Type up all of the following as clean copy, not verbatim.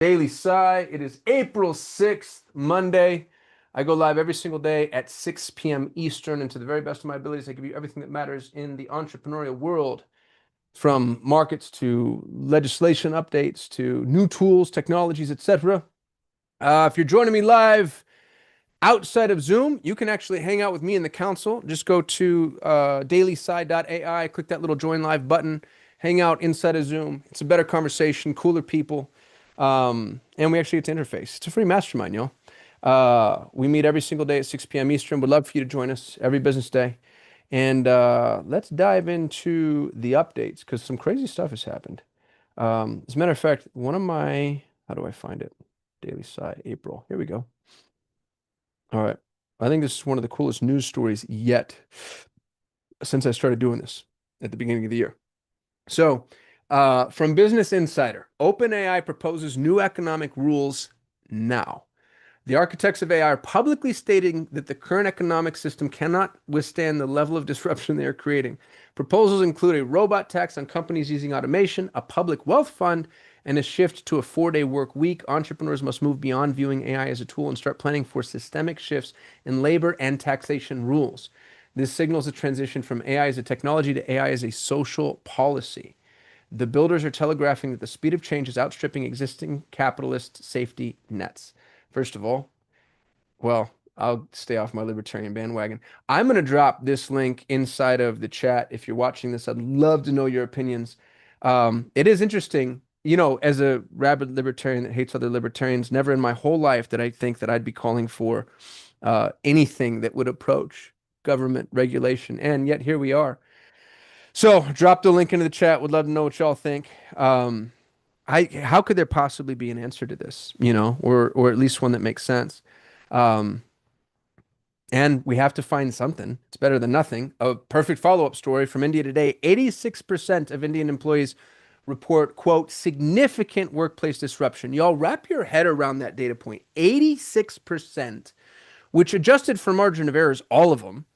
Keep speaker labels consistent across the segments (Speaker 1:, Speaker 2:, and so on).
Speaker 1: Daily Sigh. It is April 6th, Monday. I go live every single day at 6 p.m. Eastern, and to the very best of my abilities, I give you everything that matters in the entrepreneurial world, from markets to legislation updates to new tools, technologies, etc. If you're joining me live outside of Zoom, you can actually hang out with me in the council. Just go to dailysigh.ai, click that little join live button, hang out inside of Zoom. It's a better conversation, cooler people. And we actually get to interface. It's a free mastermind, y'all. We meet every single day at 6 p.m. Eastern. Would love for you to join us every business day. And let's dive into the updates because some crazy stuff has happened. As a matter of fact, how do I find it? Daily Sigh, April. Here we go. All right. I think this is one of the coolest news stories yet since I started doing this at the beginning of the year. So, from Business Insider, OpenAI proposes new economic rules now. The architects of AI are publicly stating that the current economic system cannot withstand the level of disruption they are creating. Proposals include a robot tax on companies using automation, a public wealth fund, and a shift to a 4-day work week. Entrepreneurs must move beyond viewing AI as a tool and start planning for systemic shifts in labor and taxation rules. This signals a transition from AI as a technology to AI as a social policy. The builders are telegraphing that the speed of change is outstripping existing capitalist safety nets. First of all, well, I'll stay off my libertarian bandwagon. I'm going to drop this link inside of the chat. If you're watching this, I'd love to know your opinions. It is interesting, as a rabid libertarian that hates other libertarians, never in my whole life did I think that I'd be calling for anything that would approach government regulation. And yet here we are. So drop the link into the chat. Would love to know what y'all think. How could there possibly be an answer to this, or at least one that makes sense? Um, and we have to find something. It's better than nothing. A perfect follow-up story from India today. 86% of Indian employees report, quote, significant workplace disruption. Y'all wrap your head around that data point. 86%, which adjusted for margin of errors, all of them,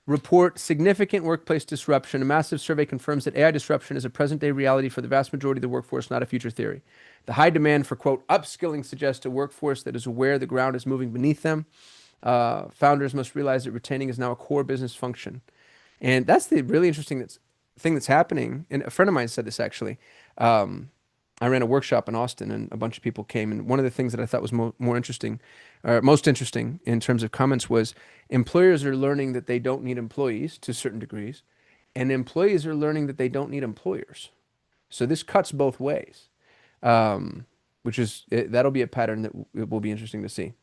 Speaker 1: report significant workplace disruption. A massive survey confirms that AI disruption is a present-day reality for the vast majority of the workforce, not a future theory. The high demand for, quote, upskilling suggests a workforce that is aware the ground is moving beneath them. Founders must realize that retaining is now a core business function. And that's the really interesting thing that's happening. And a friend of mine said this actually. I ran a workshop in Austin and a bunch of people came. And one of the things that I thought was more interesting, or most interesting in terms of comments, was employers are learning that they don't need employees to certain degrees, and employees are learning that they don't need employers. So this cuts both ways, that'll be a pattern that it will be interesting to see.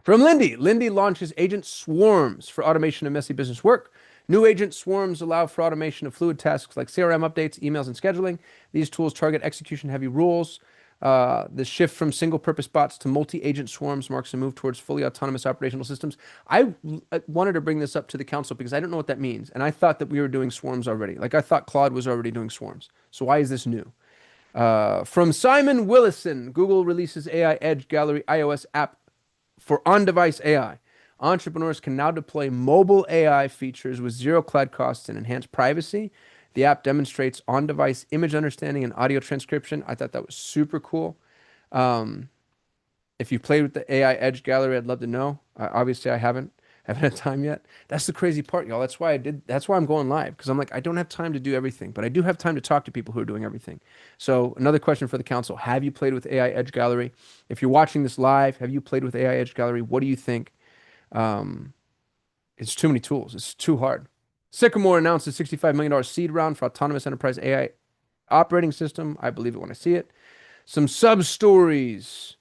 Speaker 1: From Lindy, Lindy launches agent swarms for automation of messy business work. New agent swarms allow for automation of fluid tasks like CRM updates, emails, and scheduling. These tools target execution-heavy roles. The shift from single-purpose bots to multi-agent swarms marks a move towards fully autonomous operational systems. I wanted to bring this up to the council because I don't know what that means, and I thought that we were doing swarms already. Like I thought Claude was already doing swarms. So why is this new? From Simon Willison, Google releases AI Edge Gallery iOS app for on-device AI. Entrepreneurs can now deploy mobile AI features with zero cloud costs and enhanced privacy. The app demonstrates on-device image understanding and audio transcription. I thought that was super cool. If you played with the AI Edge Gallery, I'd love to know. Obviously, I haven't had time yet. That's the crazy part, y'all. That's why I'm going live, because I'm like, I don't have time to do everything, but I do have time to talk to people who are doing everything. So another question for the council: have you played with AI Edge Gallery? If you're watching this live, have you played with AI Edge Gallery? What do you think? It's too many tools. It's too hard. Sycamore announced a $65 million seed round for autonomous enterprise AI operating system. I believe it when I see it. Some sub stories.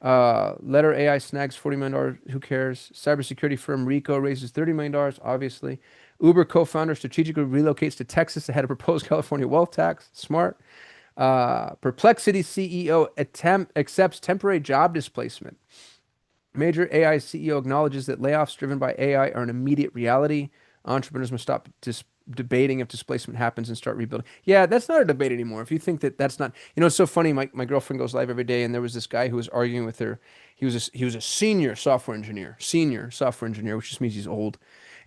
Speaker 1: Letter AI snags $40 million. Who cares? Cybersecurity firm Rico raises $30 million, obviously. Uber co-founder strategically relocates to Texas ahead of proposed California wealth tax. Smart. Perplexity CEO accepts temporary job displacement. Major AI CEO acknowledges that layoffs driven by AI are an immediate reality. Entrepreneurs must stop debating if displacement happens and start rebuilding. Yeah, that's not a debate anymore. If you think that that's not, it's so funny. My girlfriend goes live every day, and there was this guy who was arguing with her. He was a senior software engineer, which just means he's old,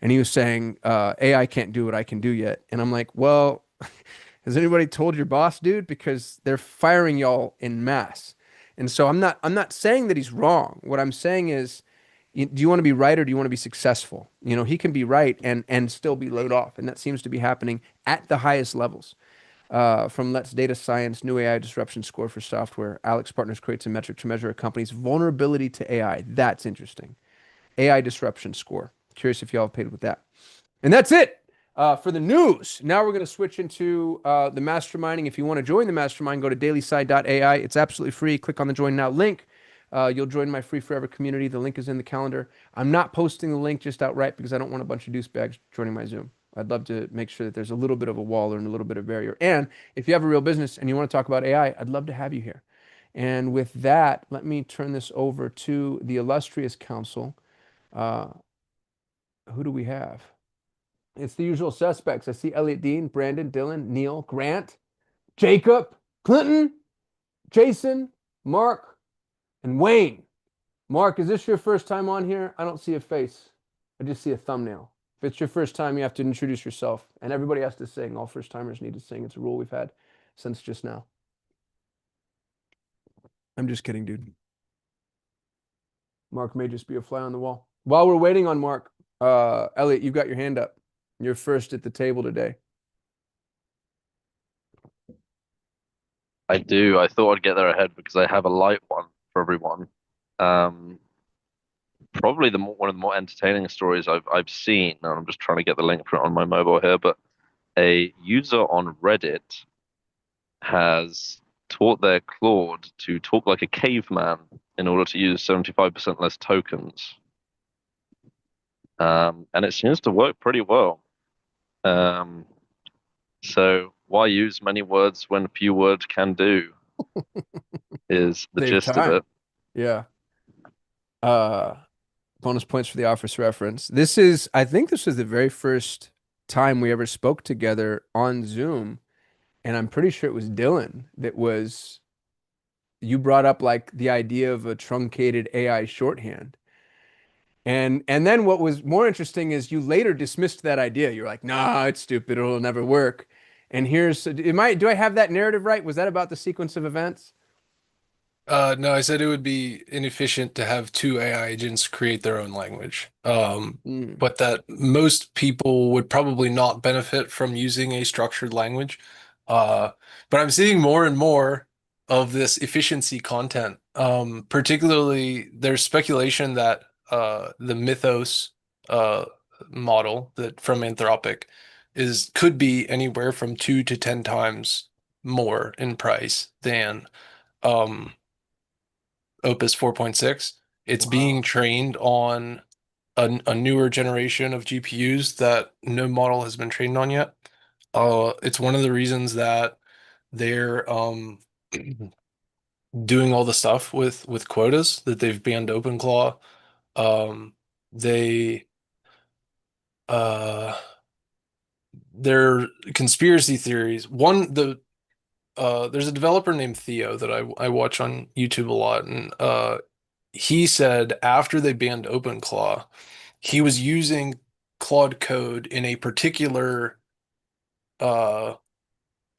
Speaker 1: and he was saying AI can't do what I can do yet. And I'm like, well, has anybody told your boss, dude? Because they're firing y'all in mass. And so I'm not saying that he's wrong. What I'm saying is, do you want to be right or do you want to be successful? He can be right and still be laid off, and that seems to be happening at the highest levels. From Let's Data Science, new AI disruption score for software. Alex Partners creates a metric to measure a company's vulnerability to AI. That's interesting. AI disruption score. Curious if y'all have paid with that. And that's it for the news. Now we're going to switch into the masterminding. If you want to join the mastermind, go to dailysigh.ai. It's absolutely free. Click on the join now link. You'll join my free forever community. The link is in the calendar. I'm not posting the link just outright because I don't want a bunch of douchebags joining my Zoom. I'd love to make sure that there's a little bit of a wall and a little bit of barrier. And if you have a real business and you want to talk about AI, I'd love to have you here. And with that, let me turn this over to the illustrious council. Uh, who do we have? It's the usual suspects. I see Elliot Dean, Brandon, Dylan, Neil, Grant, Jacob, Clinton, Jason, Mark, and Wayne. Mark, is this your first time on here? I don't see a face. I just see a thumbnail. If it's your first time, you have to introduce yourself. And everybody has to sing. All first timers need to sing. It's a rule we've had since just now. I'm just kidding, dude. Mark may just be a fly on the wall. While we're waiting on Mark, Elliot, you've got your hand up. You're first at the table today.
Speaker 2: I do. I thought I'd get there ahead because I have a light one for everyone. Um, Probably one of the more entertaining stories I've seen, and I'm just trying to get the link for it on my mobile here, but a user on Reddit has taught their Claude to talk like a caveman in order to use 75% less tokens. And it seems to work pretty well. Um, so why use many words when few words can do is the
Speaker 1: Save
Speaker 2: gist of
Speaker 1: time.
Speaker 2: it.
Speaker 1: Yeah. Uh, Bonus points for the office reference. I think this was the very first time we ever spoke together on Zoom, and I'm pretty sure it was Dylan you brought up like the idea of a truncated AI shorthand. And then what was more interesting is you later dismissed that idea. You're like, nah, it's stupid, it'll never work. And do I have that narrative right? Was that about the sequence of events?
Speaker 3: No, I said it would be inefficient to have two AI agents create their own language.
Speaker 1: Mm.
Speaker 3: But that most people would probably not benefit from using a structured language. Uh, but I'm seeing more and more of this efficiency content. Particularly, there's speculation that the Mythos uh, model that from Anthropic could be anywhere from 2 to 10 times more in price than um, Opus 4.6. It's being
Speaker 1: Wow.
Speaker 3: trained on a newer generation of GPUs that no model has been trained on yet. It's one of the reasons that they're doing all the stuff with quotas that they've banned OpenClaw. They uh their conspiracy theories. There's a developer named Theo that I watch on YouTube a lot, and he said after they banned OpenClaw, he was using Claude Code in a particular uh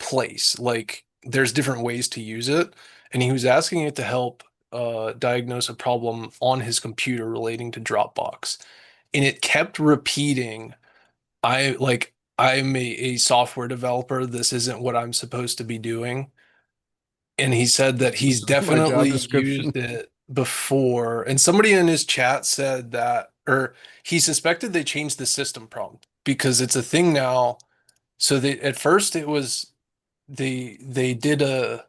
Speaker 3: place. Like there's different ways to use it, and he was asking it to help diagnose a problem on his computer relating to Dropbox. And it kept repeating, I'm a software developer. This isn't what I'm supposed to be doing. And he said that
Speaker 1: This
Speaker 3: he's
Speaker 1: is my job
Speaker 3: definitely
Speaker 1: description.
Speaker 3: used it before. And somebody in his chat said that, or he suspected they changed the system prompt because it's a thing now. So at first it was they did a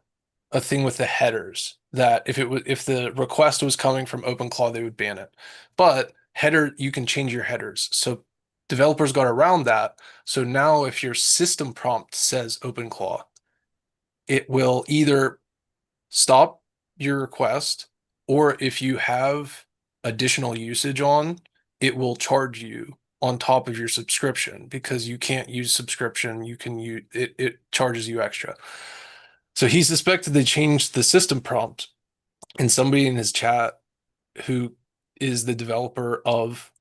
Speaker 3: thing with the headers that if the request was coming from OpenClaw, they would ban it. But header, you can change your headers. So developers got around that. So now if your system prompt says OpenClaw, it will either stop your request, or if you have additional usage on, it will charge you on top of your subscription because you can't use subscription. You can use it charges you extra. So he suspected they changed the system prompt, and somebody in his chat who is the developer of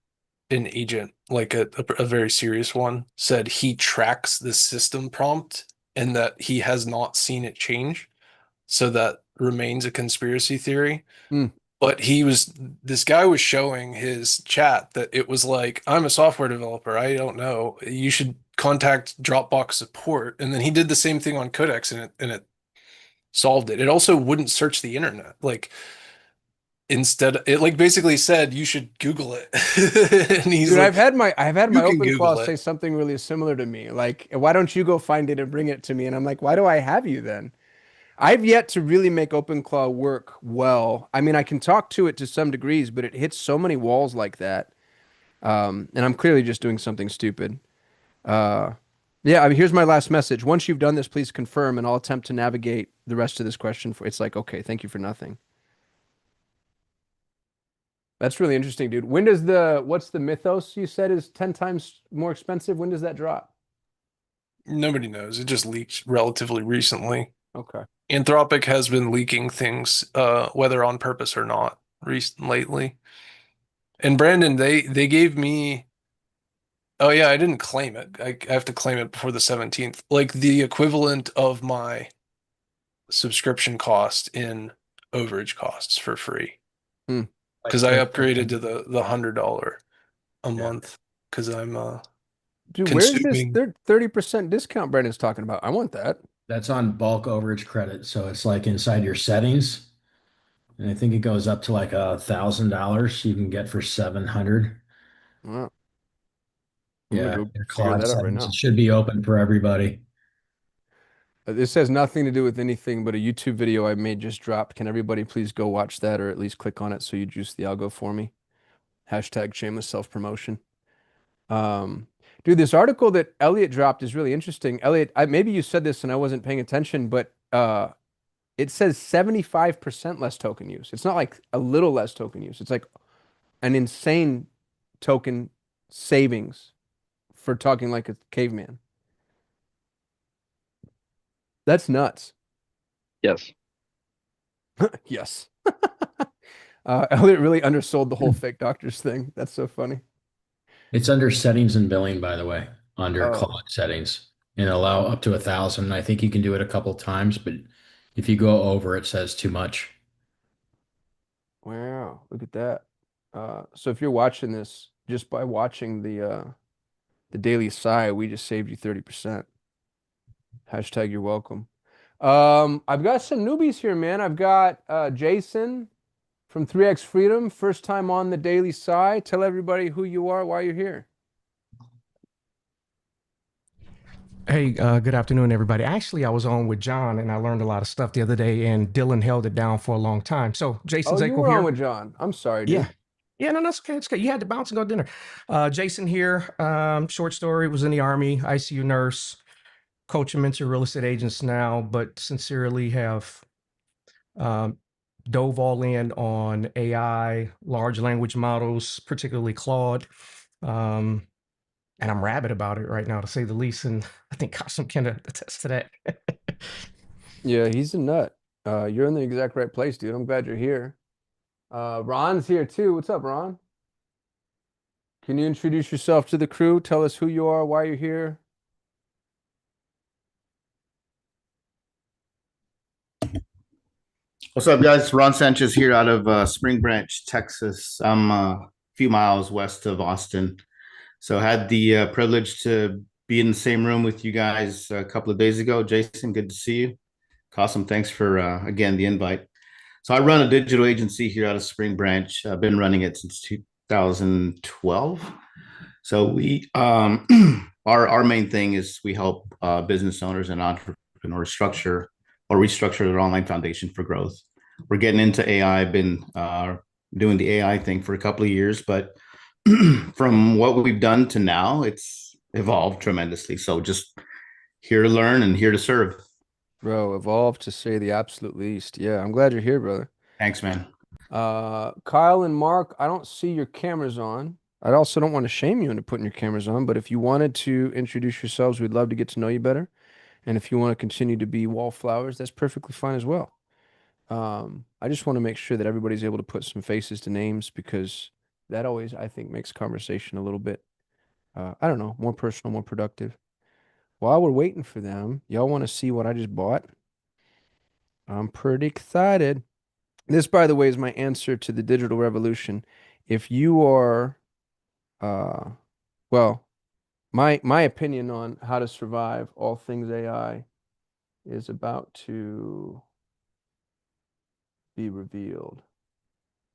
Speaker 3: an agent, like a very serious one, said he tracks the system prompt and that he has not seen it change so that remains a conspiracy theory.
Speaker 1: Mm.
Speaker 3: But this guy was showing his chat that it was like, I'm a software developer. I don't know. You should contact Dropbox support. And then he did the same thing on Codex and it solved it. It also wouldn't search the internet. Like instead, it like basically said you should Google it. And he's
Speaker 1: Dude,
Speaker 3: like,
Speaker 1: I've had my
Speaker 3: you can
Speaker 1: OpenClaw
Speaker 3: Google
Speaker 1: say
Speaker 3: it.
Speaker 1: something really similar to me. Like, why don't you go find it and bring it to me? And I'm like, why do I have you then? I've yet to really make OpenClaw work well. I mean, I can talk to it to some degrees, but it hits so many walls like that. And I'm clearly just doing something stupid. Uh, yeah, I mean, here's my last message. Once you've done this, please confirm, and I'll attempt to navigate the rest of this question for. It's like, okay, thank you for nothing. That's really interesting, dude. When does what's the mythos you said is 10 times more expensive? When does that drop?
Speaker 3: Nobody knows. It just leaked relatively recently.
Speaker 1: Okay.
Speaker 3: Anthropic has been leaking things, whether on purpose or not, lately. And Brandon, they gave me. Oh yeah, I didn't claim it. I have to claim it before the 17th. Like the equivalent of my subscription cost in overage costs for free.
Speaker 1: Hmm.
Speaker 3: Because I upgraded to the $100 a
Speaker 4: Yeah.
Speaker 3: month because I'm
Speaker 1: Dude, where's this
Speaker 3: consuming.
Speaker 1: 30% discount Brandon's talking about? I want that.
Speaker 4: That's on bulk overage credit. So it's like inside your settings. And I think it goes up to like $1,000 you can get for 700.
Speaker 1: Wow. I'm gonna
Speaker 4: Yeah,
Speaker 1: go
Speaker 4: your
Speaker 1: figure
Speaker 4: cloud
Speaker 1: that out right
Speaker 4: settings. It
Speaker 1: now.
Speaker 4: should be open for everybody.
Speaker 1: This has nothing to do with anything, but a YouTube video I made just dropped. Can everybody please go watch that or at least click on it so you juice the algo for me? Hashtag shameless self-promotion. Um, dude, this article that Elliot dropped is really interesting. Elliot, maybe you said this and I wasn't paying attention, but it says 75% less token use. It's not like a little less token use. It's like an insane token savings for talking like a caveman. That's nuts.
Speaker 2: Yes.
Speaker 1: Yes. Elliot really undersold the whole fake doctors thing. That's so funny.
Speaker 4: It's under settings and billing, by the way, under
Speaker 1: Oh,
Speaker 4: cloud settings, and allow up to 1,000. I think you can do it a couple times, but if you go over, it says too much.
Speaker 1: wow. Look at that. So if you're watching this, just by watching the Daily Sigh, we just saved you 30%. Hashtag you're welcome. I've got some newbies here, man. I've got Jason from 3X Freedom, first time on the Daily Sigh. Tell everybody who you are, why you're here.
Speaker 5: Hey, good afternoon, everybody. Actually, I was on with John and I learned a lot of stuff the other day, and Dylan held it down for a long time. So, Jason
Speaker 1: Oh, you
Speaker 5: Zako
Speaker 1: were on
Speaker 5: here.
Speaker 1: with John. I'm sorry,
Speaker 5: Yeah.
Speaker 1: dude.
Speaker 5: Yeah, no, that's okay. It's okay. You had to bounce and go to dinner. Jason here. Short story, was in the Army, ICU nurse, coach and mentor real estate agents now, but sincerely have um, dove all in on AI, large language models, particularly Claude. Um, and I'm rabid about it right now, to say the least. And I think Cosm can attest to that.
Speaker 1: Yeah, he's a nut. You're in the exact right place, dude. I'm glad you're here. Ron's here too. What's up, Ron? Can you introduce yourself to the crew? Tell us who you are, why you're here.
Speaker 6: What's up, guys? Ron Sanchez here out of Spring Branch, Texas. I'm a few miles west of Austin. So had the privilege to be in the same room with you guys a couple of days ago. Jason, good to see you. Cosum, thanks for, again, the invite. So I run a digital agency here out of Spring Branch. I've been running it since 2012. So our main thing is we help business owners and entrepreneurs structure or restructure their online foundation for growth. We're getting into AI. I've been doing the AI thing for a couple of years, but from what we've done to now, it's evolved tremendously. So just here to learn and here to serve.
Speaker 1: Bro, evolve to say the absolute least. Yeah, I'm glad you're here, brother.
Speaker 6: Thanks, man.
Speaker 1: Kyle and Mark, I don't see your cameras on. I also don't want to shame you into putting your cameras on, but if you wanted to introduce yourselves, we'd love to get to know you better. And if you want to continue to be wallflowers, that's perfectly fine as well. I just want to make sure that everybody's able to put some faces to names because that always, I think, makes conversation a little bit, I don't know, more personal, more productive. While we're waiting for them, y'all want to see what I just bought? I'm pretty excited. This, by the way, is my answer to the digital revolution. If you are, uh, well, my opinion on how to survive all things AI is about to be revealed.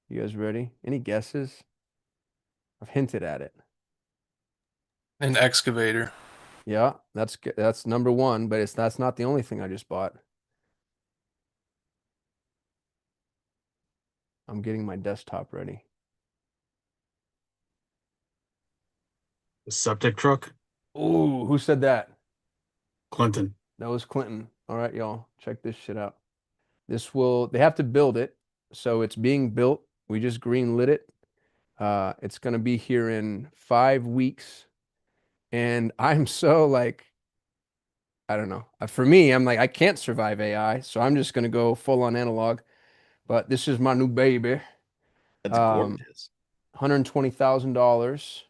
Speaker 1: You guys ready? Any guesses? I've hinted at it.
Speaker 3: An excavator.
Speaker 1: Yeah, that's number one, but that's not the only thing I just bought. I'm getting my desktop ready.
Speaker 7: The septic truck,
Speaker 1: Ooh, who said that?
Speaker 7: Clinton.
Speaker 1: That was Clinton. All right, y'all, check this shit out. They have to build it, so it's being built. We just greenlit it. It's gonna be here in 5 weeks, and I'm so like, I don't know. For me, I'm like, I can't survive AI, so I'm just gonna go full on analog. But this is my new baby.
Speaker 7: That's
Speaker 1: Um,
Speaker 7: gorgeous.
Speaker 1: $120,000,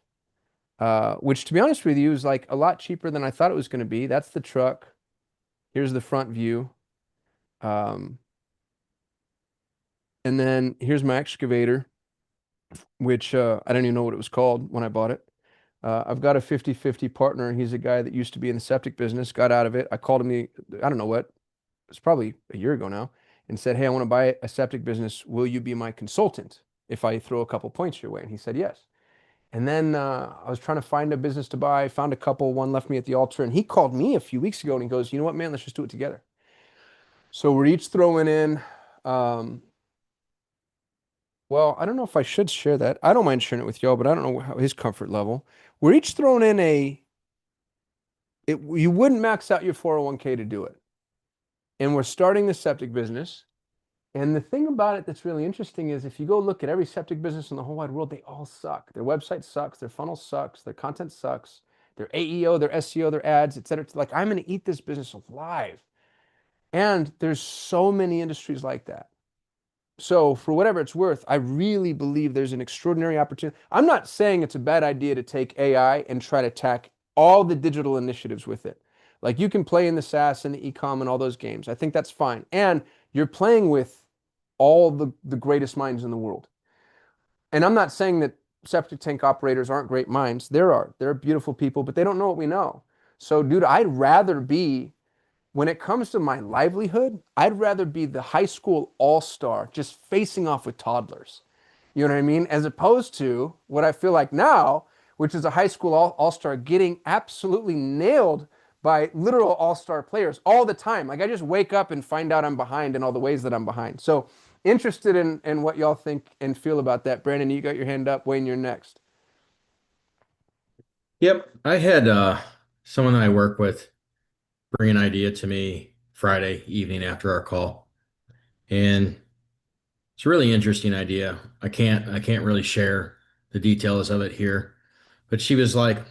Speaker 1: which to be honest with you is like a lot cheaper than I thought it was going to be. That's the truck. Here's the front view. Um, and then here's my excavator, which I don't even know what it was called when I bought it. I've got a 50-50 partner. He's a guy that used to be in the septic business, got out of it. I called him, I don't know what, it's probably a year ago now, and said, hey, I want to buy a septic business. Will you be my consultant if I throw a couple points your way? And he said, yes. And then I was trying to find a business to buy, found a couple, one left me at the altar, and he called me a few weeks ago and he goes, you know what, man, let's just do it together. So we're each throwing in, well, I don't know if I should share that. I don't mind sharing it with y'all, but I don't know how his comfort level. We're each throwing in you wouldn't max out your 401k to do it. And we're starting the septic business. And the thing about it that's really interesting is if you go look at every septic business in the whole wide world, they all suck. Their website sucks, their funnel sucks, their content sucks, their AEO, their SEO, their ads, et cetera. Like, I'm going to eat this business alive. And there's so many industries like that. So for whatever it's worth, I really believe there's an extraordinary opportunity. I'm not saying it's a bad idea to take AI and try to attack all the digital initiatives with it. Like, you can play in the SaaS and the e-com and all those games. I think that's fine. And you're playing with all the greatest minds in the world. And I'm not saying that septic tank operators aren't great minds. There are. They're beautiful people, but they don't know what we know. So, dude, when it comes to my livelihood, I'd rather be the high school all-star just facing off with toddlers. You know what I mean? As opposed to what I feel like now, which is a high school all-star getting absolutely nailed by literal all-star players all the time. Like, I just wake up and find out I'm behind in all the ways that I'm behind. So interested in what y'all think and feel about that. Brandon, you got your hand up. Wayne, you're next.
Speaker 4: Yep. I had someone that I work with bring an idea to me Friday evening after our call. And it's a really interesting idea. I can't really share the details of it here. But she was like,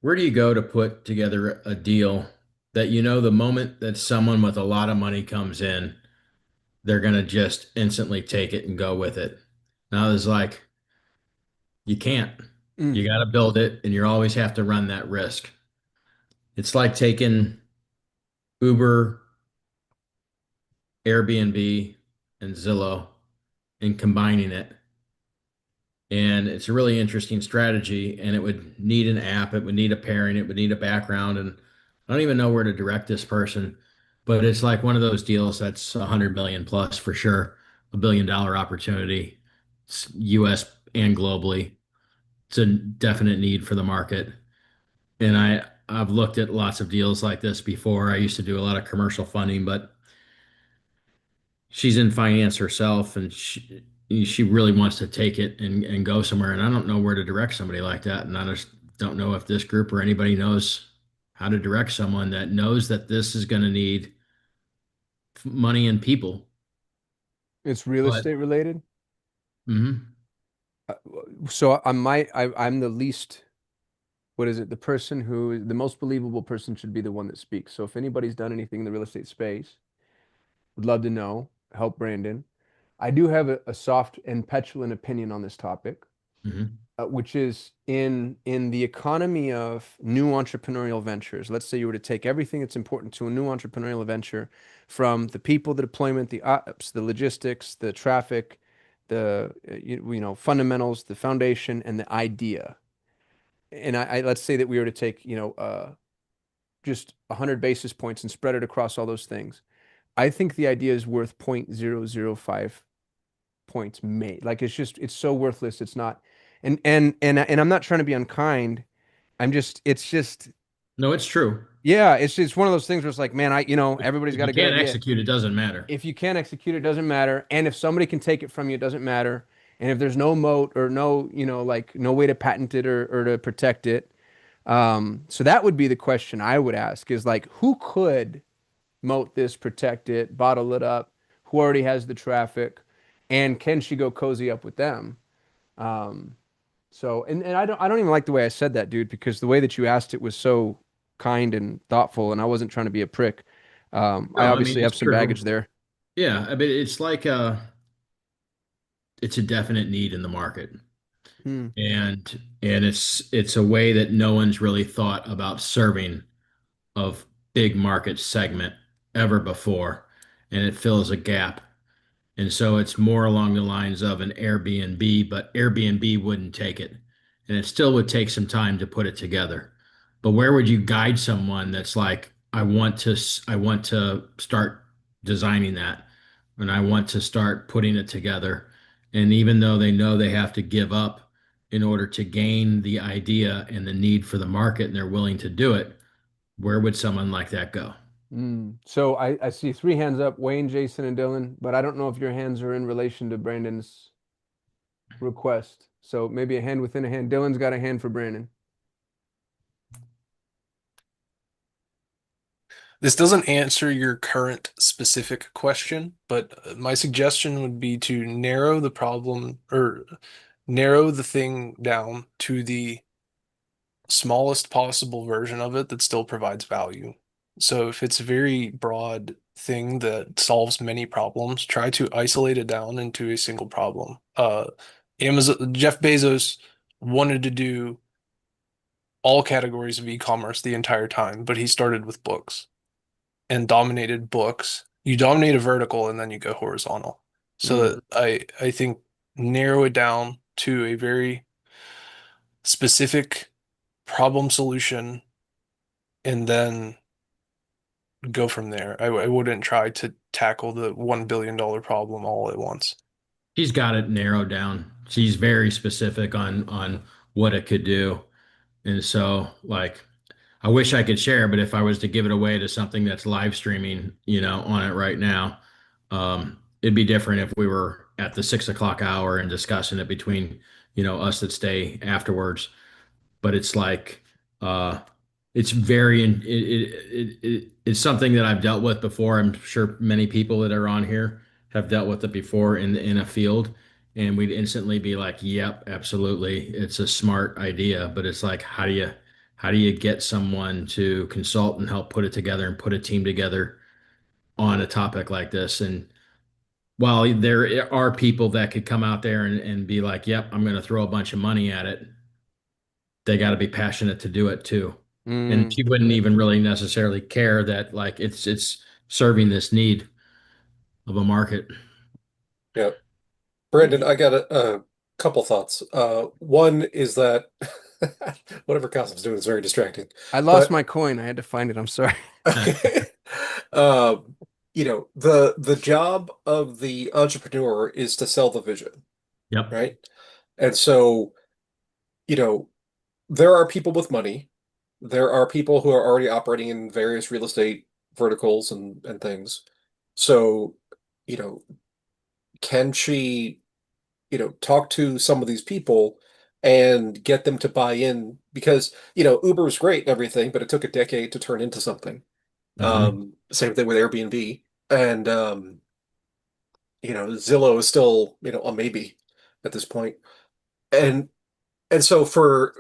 Speaker 4: where do you go to put together a deal that the moment that someone with a lot of money comes in, they're gonna just instantly take it and go with it. And I was like, you can't.
Speaker 1: Mm.
Speaker 4: You got to build it, and you always have to run that risk. It's like taking Uber, Airbnb, and Zillow and combining it. And it's a really interesting strategy, and it would need an app, it would need a pairing, it would need a background. And I don't even know where to direct this person, but it's like one of those deals that's 100 million plus for sure, $1 billion opportunity, it's US and globally. It's a definite need for the market. And I've looked at lots of deals like this before. I used to do a lot of commercial funding, but she's in finance herself, and she really wants to take it and go somewhere. And I don't know where to direct somebody like that. And I just don't know if this group or anybody knows how to direct someone that knows that this is going to need money and people.
Speaker 1: It's real
Speaker 4: But
Speaker 1: estate related.
Speaker 4: mhm.
Speaker 1: Uh, So I'm the least, what is it? The person who, the most believable person should be the one that speaks. So if anybody's done anything in the real estate space, would love to know, help Brandon. I do have a soft and petulant opinion on this topic.
Speaker 4: Mhm.
Speaker 1: which is in the economy of new entrepreneurial ventures. Let's say you were to take everything that's important to a new entrepreneurial venture, from the people, the deployment, the ops, the logistics, the traffic, the fundamentals, the foundation, and the idea. And let's say that we were to take just 100 basis points and spread it across all those things. I think the idea is worth 0.005 points made. Like it's so worthless. It's not. And I'm not trying to be unkind. It's just
Speaker 4: No, it's true.
Speaker 1: yeah, it's one of those things where it's like, man, everybody's
Speaker 4: If
Speaker 1: got
Speaker 4: you
Speaker 1: a good
Speaker 4: can't
Speaker 1: idea.
Speaker 4: execute, it doesn't matter.
Speaker 1: If you can't execute, it doesn't matter. And if somebody can take it from you, it doesn't matter. And if there's no moat or no, like no way to patent it or to protect it. So that would be the question I would ask is like, who could moat this, protect it, bottle it up, who already has the traffic, and can she go cozy up with them? And I don't even like the way I said that, dude, because the way that you asked it was so kind and thoughtful, and I wasn't trying to be a prick. I
Speaker 4: No, I mean
Speaker 1: obviously have
Speaker 4: it's
Speaker 1: some
Speaker 4: true.
Speaker 1: baggage there.
Speaker 4: Yeah, I mean it's like it's a definite need in the market.
Speaker 1: Hmm.
Speaker 4: And it's a way that no one's really thought about serving of big market segment ever before, and it fills a gap. And so it's more along the lines of an Airbnb, but Airbnb wouldn't take it. And it still would take some time to put it together. But where would you guide someone that's like, I want to start designing that, and I want to start putting it together. And even though they know they have to give up in order to gain the idea and the need for the market, and they're willing to do it, where would someone like that go?
Speaker 1: So I see three hands up, Wayne, Jason, and Dylan, but I don't know if your hands are in relation to Brandon's request. So maybe a hand within a hand. Dylan's got a hand for Brandon.
Speaker 3: This doesn't answer your current specific question, but my suggestion would be to narrow the problem or narrow the thing down to the smallest possible version of it that still provides value. So if it's a very broad thing that solves many problems, try to isolate it down into a single problem. Amazon, Jeff Bezos wanted to do all categories of e-commerce the entire time, but he started with books and dominated books. You dominate a vertical and then you go horizontal. So
Speaker 1: Mm.
Speaker 3: I think narrow it down to a very specific problem solution and then go from there. I wouldn't try to tackle the $1 billion problem all at once.
Speaker 4: She's got it narrowed down. She's very specific on what it could do. And so like I wish I could share, but if I was to give it away to something that's live streaming, on it right now, it'd be different if we were at the 6 o'clock hour and discussing it between, us that stay afterwards. But it's like it's very it's something that I've dealt with before. I'm sure many people that are on here have dealt with it before in a field, and we'd instantly be like, "Yep, absolutely, it's a smart idea." But it's like, how do you get someone to consult and help put it together and put a team together on a topic like this? And while there are people that could come out there and be like, "Yep, I'm going to throw a bunch of money at it," they got to be passionate to do it too. And she wouldn't even really necessarily care that like it's serving this need of a market.
Speaker 8: Yeah. Brandon, I got a couple thoughts. One is that whatever Cosm's doing is very distracting.
Speaker 1: I lost
Speaker 8: But
Speaker 1: my coin. I had to find it. I'm sorry.
Speaker 8: um, the job of the entrepreneur is to sell the vision,
Speaker 4: Yep.
Speaker 8: right? And so, you know, there are people with money. There are people who are already operating in various real estate verticals and things. So, you know, can she talk to some of these people and get them to buy in because, Uber is great and everything, but it took a decade to turn into something.
Speaker 4: Mhm.
Speaker 8: Same thing with Airbnb. And, Zillow is still, a maybe at this point. And, and so for,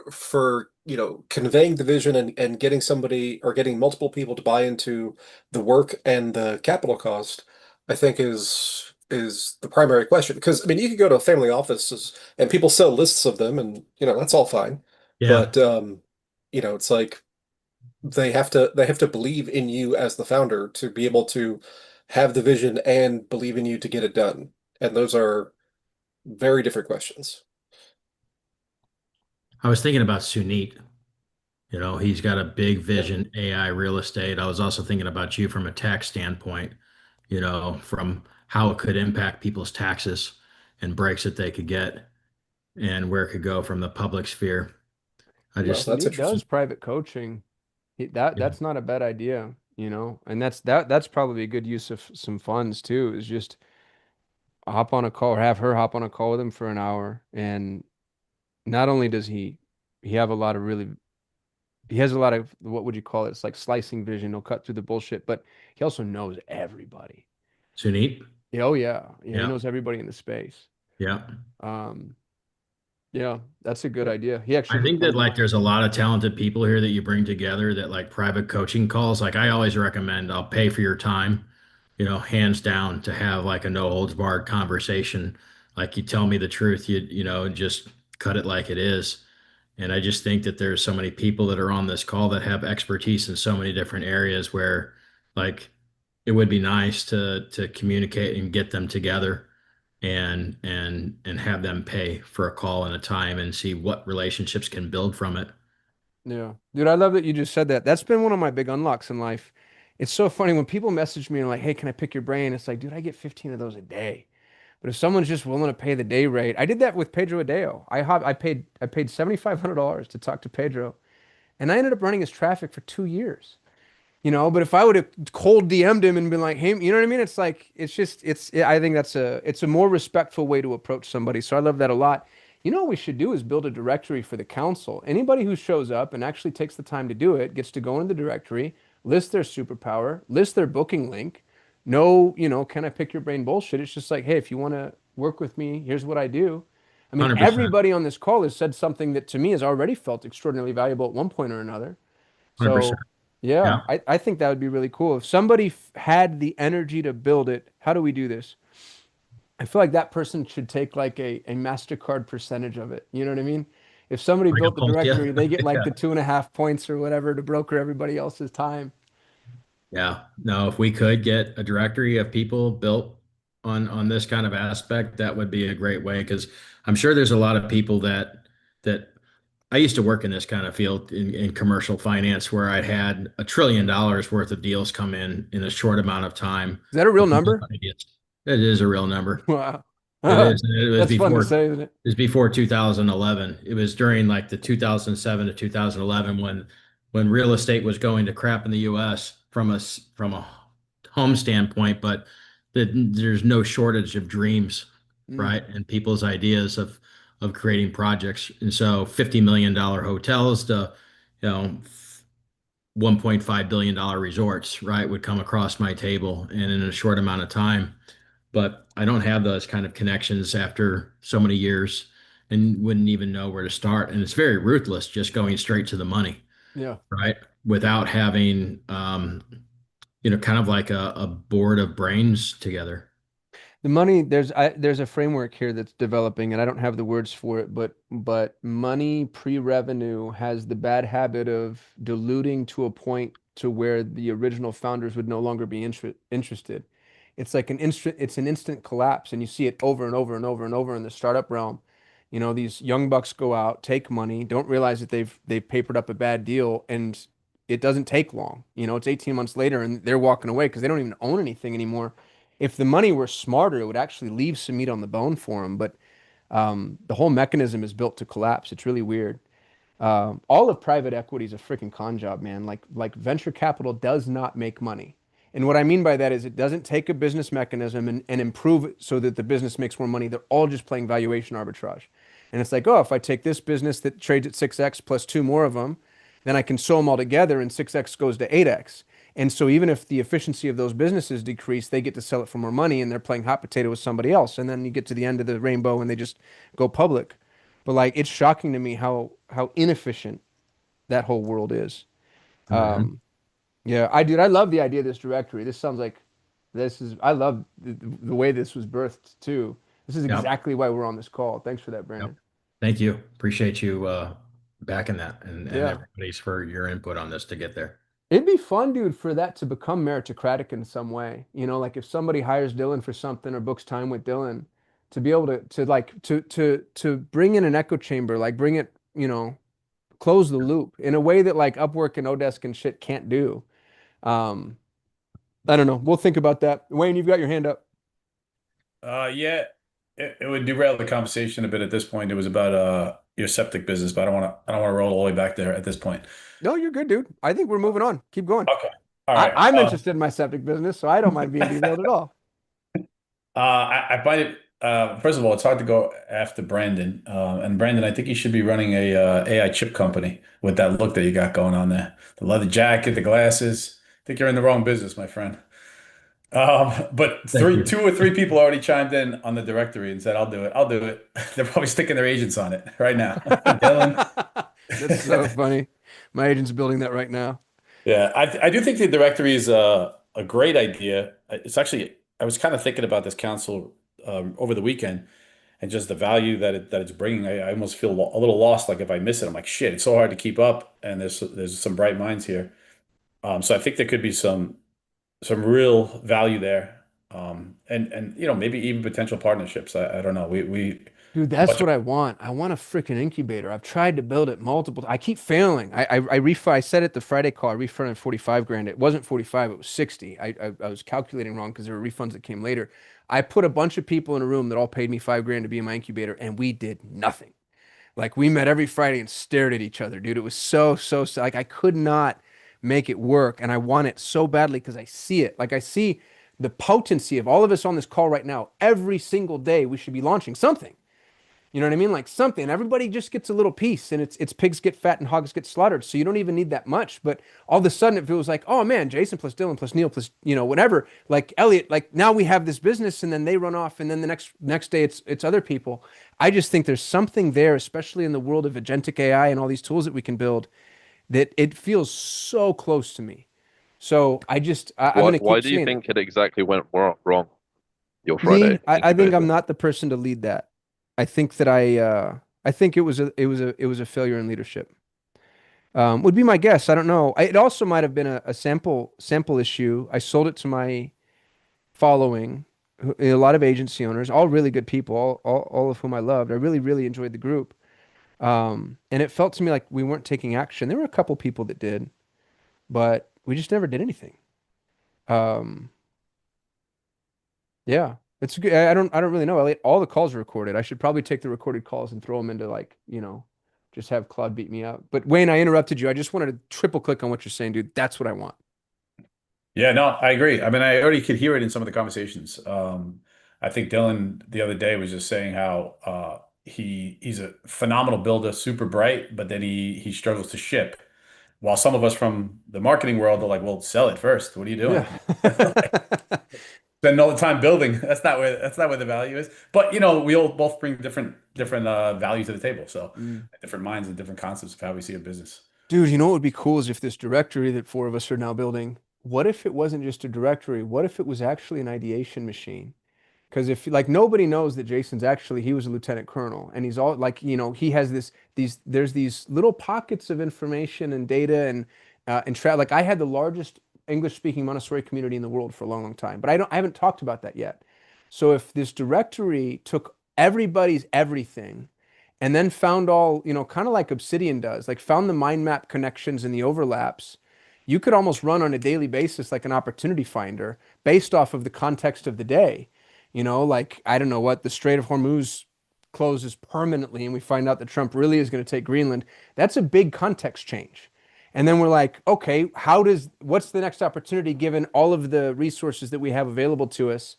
Speaker 8: conveying the vision and getting somebody or getting multiple people to buy into the work and the capital cost, I think is is the primary question. Because I mean, you could go to family offices and people sell lists of them, and that's all fine.
Speaker 4: Yeah.
Speaker 8: But it's like they have to believe in you as the founder to be able to have the vision and believe in you to get it done. And those are very different questions.
Speaker 4: I was thinking about Sunit. He's got a big
Speaker 8: Yeah.
Speaker 4: vision, AI real estate. I was also thinking about you from a tax standpoint, from how it could impact people's taxes and breaks that they could get and where it could go from the public sphere. I
Speaker 8: Well,
Speaker 4: just,
Speaker 8: that's
Speaker 1: Sunit
Speaker 8: interesting.
Speaker 1: does private coaching.
Speaker 4: yeah,
Speaker 1: That's not a bad idea, and that's probably a good use of some funds too, is just hop on a call or have her hop on a call with him for an hour. And not only does he have a lot of really he has a lot of, what would you call it? It's like slicing vision. He'll cut through the bullshit, but he also knows everybody.
Speaker 4: Sunit.
Speaker 1: Yeah, oh yeah. Yeah, he
Speaker 4: Yeah.
Speaker 1: knows everybody in the space.
Speaker 4: Yeah.
Speaker 1: Um, yeah, that's a good
Speaker 8: Yeah.
Speaker 1: idea. He actually
Speaker 4: I
Speaker 1: did
Speaker 4: think
Speaker 1: come
Speaker 4: that
Speaker 1: to
Speaker 4: like
Speaker 1: mine.
Speaker 4: there's a lot of talented people here that you bring together that like private coaching calls. Like I always recommend I'll pay for your time, hands down to have like a no holds barred conversation. Like you tell me the truth, just cut it like it is. And I just think that there's so many people that are on this call that have expertise in so many different areas where like it would be nice to communicate and get them together and have them pay for a call and a time and see what relationships can build from it.
Speaker 1: Yeah. Dude, I love that you just said that. That's been one of my big unlocks in life. It's so funny when people message me and like, hey, can I pick your brain? It's like, dude, I get 15 of those a day. But if someone's just willing to pay the day rate, I did that with Pedro Adeo. I paid $7,500 to talk to Pedro, and I ended up running his traffic for 2 years. But if I would have cold DM'd him and been like, hey, you know what I mean? It's like, I think it's a more respectful way to approach somebody. So I love that a lot. What we should do is build a directory for the council. Anybody who shows up and actually takes the time to do it gets to go in the directory, list their superpower, list their booking link. No, can I pick your brain bullshit? It's just like, hey, if you want to work with me, here's what I do. I mean,
Speaker 4: 100%.
Speaker 1: everybody on this call has said something that to me has already felt extraordinarily valuable at one point or another.
Speaker 4: 100%.
Speaker 1: So, yeah,
Speaker 4: Yeah.
Speaker 1: I think that would be really cool. If somebody had the energy to build it, how do we do this? I feel like that person should take like a MasterCard percentage of it. You know what I mean? If somebody
Speaker 4: Like a
Speaker 1: built the
Speaker 4: pulse, yeah.
Speaker 1: directory, they get like
Speaker 4: Yeah.
Speaker 1: the 2.5 points or whatever to broker everybody else's time.
Speaker 4: Yeah. No, if we could get a directory of people built on this kind of aspect, that would be a great way because I'm sure there's a lot of people that I used to work in this kind of field in commercial finance where I had $1 trillion worth of deals come in a short amount of time
Speaker 1: Is that a real
Speaker 4: with no
Speaker 1: number?
Speaker 4: ideas. It is a real number.
Speaker 1: Wow.
Speaker 4: It is. It was
Speaker 1: That's fun to
Speaker 4: before
Speaker 1: say, isn't it?
Speaker 4: 2011. It was during like the 2007 to 2011 when real estate was going to crap in the US from a home standpoint, but there's no shortage of dreams,
Speaker 1: Mm,
Speaker 4: right? And people's ideas of creating projects. And so $50 million hotels to, you know, $1.5 billion resorts, right, would come across my table and in a short amount of time. But I don't have those kind of connections after so many years and wouldn't even know where to start. And it's very ruthless just going straight to the money,
Speaker 1: yeah.
Speaker 4: right? Without having, kind of like a board of brains together.
Speaker 1: The money, there's a framework here that's developing, and I don't have the words for it, but money pre-revenue has the bad habit of diluting to a point to where the original founders would no longer be interested. It's an instant collapse, and you see it over and over and over and over in the startup realm. These young bucks go out, take money, don't realize that they've papered up a bad deal, and it doesn't take long. It's 18 months later, and they're walking away because they don't even own anything anymore. If the money were smarter, it would actually leave some meat on the bone for them. But the whole mechanism is built to collapse. It's really weird. All of private equity is a freaking con job, man. Like venture capital does not make money. And what I mean by that is it doesn't take a business mechanism and improve it so that the business makes more money. They're all just playing valuation arbitrage. And it's like, oh, if I take this business that trades at 6x plus two more of them, then I can sew them all together and 6x goes to 8x. And so even if the efficiency of those businesses decrease, they get to sell it for more money and they're playing hot potato with somebody else. And then you get to the end of the rainbow and they just go public. But like it's shocking to me how inefficient that whole world is.
Speaker 4: Mhm.
Speaker 1: Yeah, I love the idea of this directory. This sounds like I love the way this was birthed too. This is
Speaker 4: Yep.
Speaker 1: exactly why we're on this call. Thanks for that, Brandon.
Speaker 4: Yep. Thank you. Appreciate you backing that and
Speaker 1: Yeah.
Speaker 4: everybody's for your input on this to get there.
Speaker 1: It'd be fun, dude, for that to become meritocratic in some way. You know, like if somebody hires Dylan for something or books time with Dylan, to be able to bring in an echo chamber, like bring it, you know, close the loop in a way that like Upwork and Odesk and shit can't do. Um, I don't know. We'll think about that. Wayne, you've got your hand up.
Speaker 9: Yeah, it would derail the conversation a bit at this point. It was about your septic business, but I don't want to roll all the way back there at this point.
Speaker 1: No, you're good, dude. I think we're moving on. Keep going.
Speaker 9: Okay. All right.
Speaker 1: I'm interested in my septic business, so I don't mind being derailed at all.
Speaker 9: I find it first of all, it's hard to go after Brandon. And Brandon, I think you should be running a AI chip company with that look that you got going on there. The leather jacket, the glasses. I think you're in the wrong business, my friend. But two or three people already chimed in on the directory and said, "I'll do it. I'll do it." They're probably sticking their agents on it right now. Dylan.
Speaker 1: That's so funny. My agent's building that right now.
Speaker 9: Yeah, I do think the directory is a great idea. It's actually, I was kind of thinking about this council over the weekend and just the value that it's bringing. I almost feel a little lost. Like if I miss it, I'm like, shit, it's so hard to keep up. And there's some bright minds here. So I think there could be some real value there. And you know, maybe even potential partnerships. I don't know.
Speaker 1: Dude, that's what I want. I want a freaking incubator. I've tried to build it multiple. I keep failing. I said at the Friday call, I refunded 45 grand. It wasn't 45, it was 60. I was calculating wrong because there were refunds that came later. I put a bunch of people in a room that all paid me 5 grand to be in my incubator, and we did nothing. Like we met every Friday and stared at each other, dude. It was so like I could not make it work, and I want it so badly because I see it. Like I see the potency of all of us on this call right now. Every single day we should be launching something. You know what I mean? Like something. Everybody just gets a little piece, and it's pigs get fat and hogs get slaughtered. So you don't even need that much. But all of a sudden it feels like, oh man, Jason plus Dylan plus Neil plus, you know, whatever. Like Elliot, like now we have this business, and then they run off, and then the next day it's other people. I just think there's something there, especially in the world of agentic AI and all these tools that we can build, that it feels so close to me. So I'm gonna keep
Speaker 2: Why do you
Speaker 1: seeing
Speaker 2: think it exactly went wrong your
Speaker 1: it. Me,
Speaker 2: Friday
Speaker 1: I think I'm
Speaker 2: incubation?
Speaker 1: not the person to lead that. I think that I think it was a failure in leadership. Would be my guess. I don't know. It also might have been a sample issue. I sold it to my following, a lot of agency owners, all really good people, all of whom I loved. I really enjoyed the group. And it felt to me like we weren't taking action. There were a couple people that did, but we just never did anything. Um, yeah, it's good. I don't really know, Elliot. All the calls are recorded. I should probably take the recorded calls and throw them into like, you know, just have Claude beat me up. But Wayne, I interrupted you. I just wanted to triple click on what you're saying, dude. That's what I want.
Speaker 9: Yeah, no, I agree. I mean, I already could hear it in some of the conversations. I think Dylan the other day was just saying how he's a phenomenal builder, super bright, but then he struggles to ship. While some of us from the marketing world are like, well, sell it first. What are you doing?
Speaker 1: Yeah.
Speaker 9: Spend all the time building. That's not where the value is. But you know, we all both bring different value to the table. So
Speaker 1: Mm.
Speaker 9: different minds and different concepts of how we see a business.
Speaker 1: Dude, you know what would be cool is if this directory that four of us are now building, what if it wasn't just a directory? What if it was actually an ideation machine? Because if like nobody knows that Jason's actually he was a lieutenant colonel and he's all like, you know, he has there's these little pockets of information and data and like I had the largest English speaking Montessori community in the world for a long time, but I haven't talked about that yet. So if this directory took everybody's everything and then found all, you know, kind of like Obsidian does, like found the mind map connections and the overlaps, you could almost run on a daily basis like an opportunity finder based off of the context of the day. You know, like, I don't know what, the Strait of Hormuz closes permanently and we find out that Trump really is going to take Greenland. That's a big context change. And then we're like, okay, what's the next opportunity given all of the resources that we have available to us?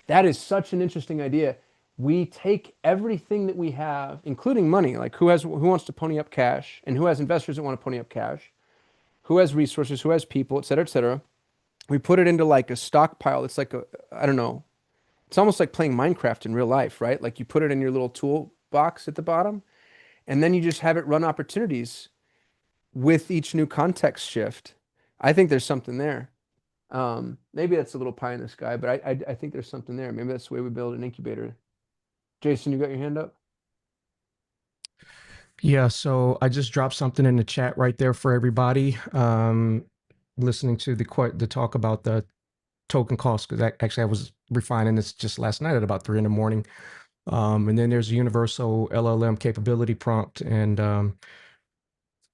Speaker 1: That is such an interesting idea. We take everything that we have, including money, like who wants to pony up cash and who has investors that want to pony up cash, who has resources, who has people, et cetera, et cetera. We put it into like a stockpile. It's like I don't know, it's almost like playing Minecraft in real life, right? Like you put it in your little toolbox at the bottom, and then you just have it run opportunities with each new context shift. I think there's something there. Maybe that's a little pie in the sky, but I think there's something there. Maybe that's the way we build an incubator. Jason, you got your hand up?
Speaker 5: Yeah, so I just dropped something in the chat right there for everybody. Listening to the talk about the token cost, because actually I was refining this just last night at about 3 in the morning. And then there's a universal LLM capability prompt, and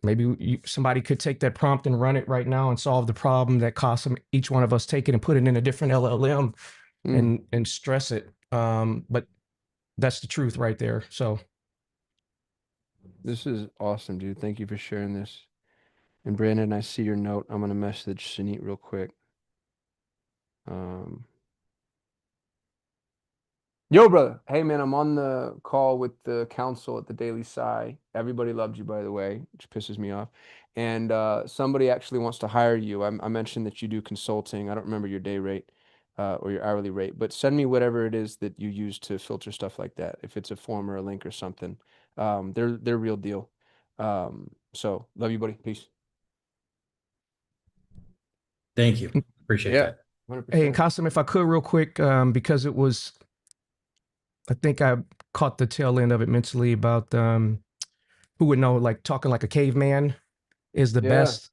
Speaker 5: maybe somebody could take that prompt and run it right now and solve the problem that costs them, each one of us take it and put it in a different LLM and stress it. But that's the truth right there. So
Speaker 1: this is awesome, dude. Thank you for sharing this. And Brandon, I see your note. I'm gonna message Sunit real quick. Yo, brother. Hey, man, I'm on the call with the council at the Daily Sigh. Everybody loved you, by the way, which pisses me off. And somebody actually wants to hire you. I mentioned that you do consulting. I don't remember your day rate or your hourly rate, but send me whatever it is that you use to filter stuff like that. If it's a form or a link or something, they're real deal. So love you, buddy. Peace.
Speaker 4: Thank you. Appreciate that.
Speaker 1: 100%.
Speaker 5: hey, and Kasim, if I could real quick, because it was, I think I caught the tail end of it mentally about who would know, like talking like a caveman is the
Speaker 1: Yeah.
Speaker 5: best.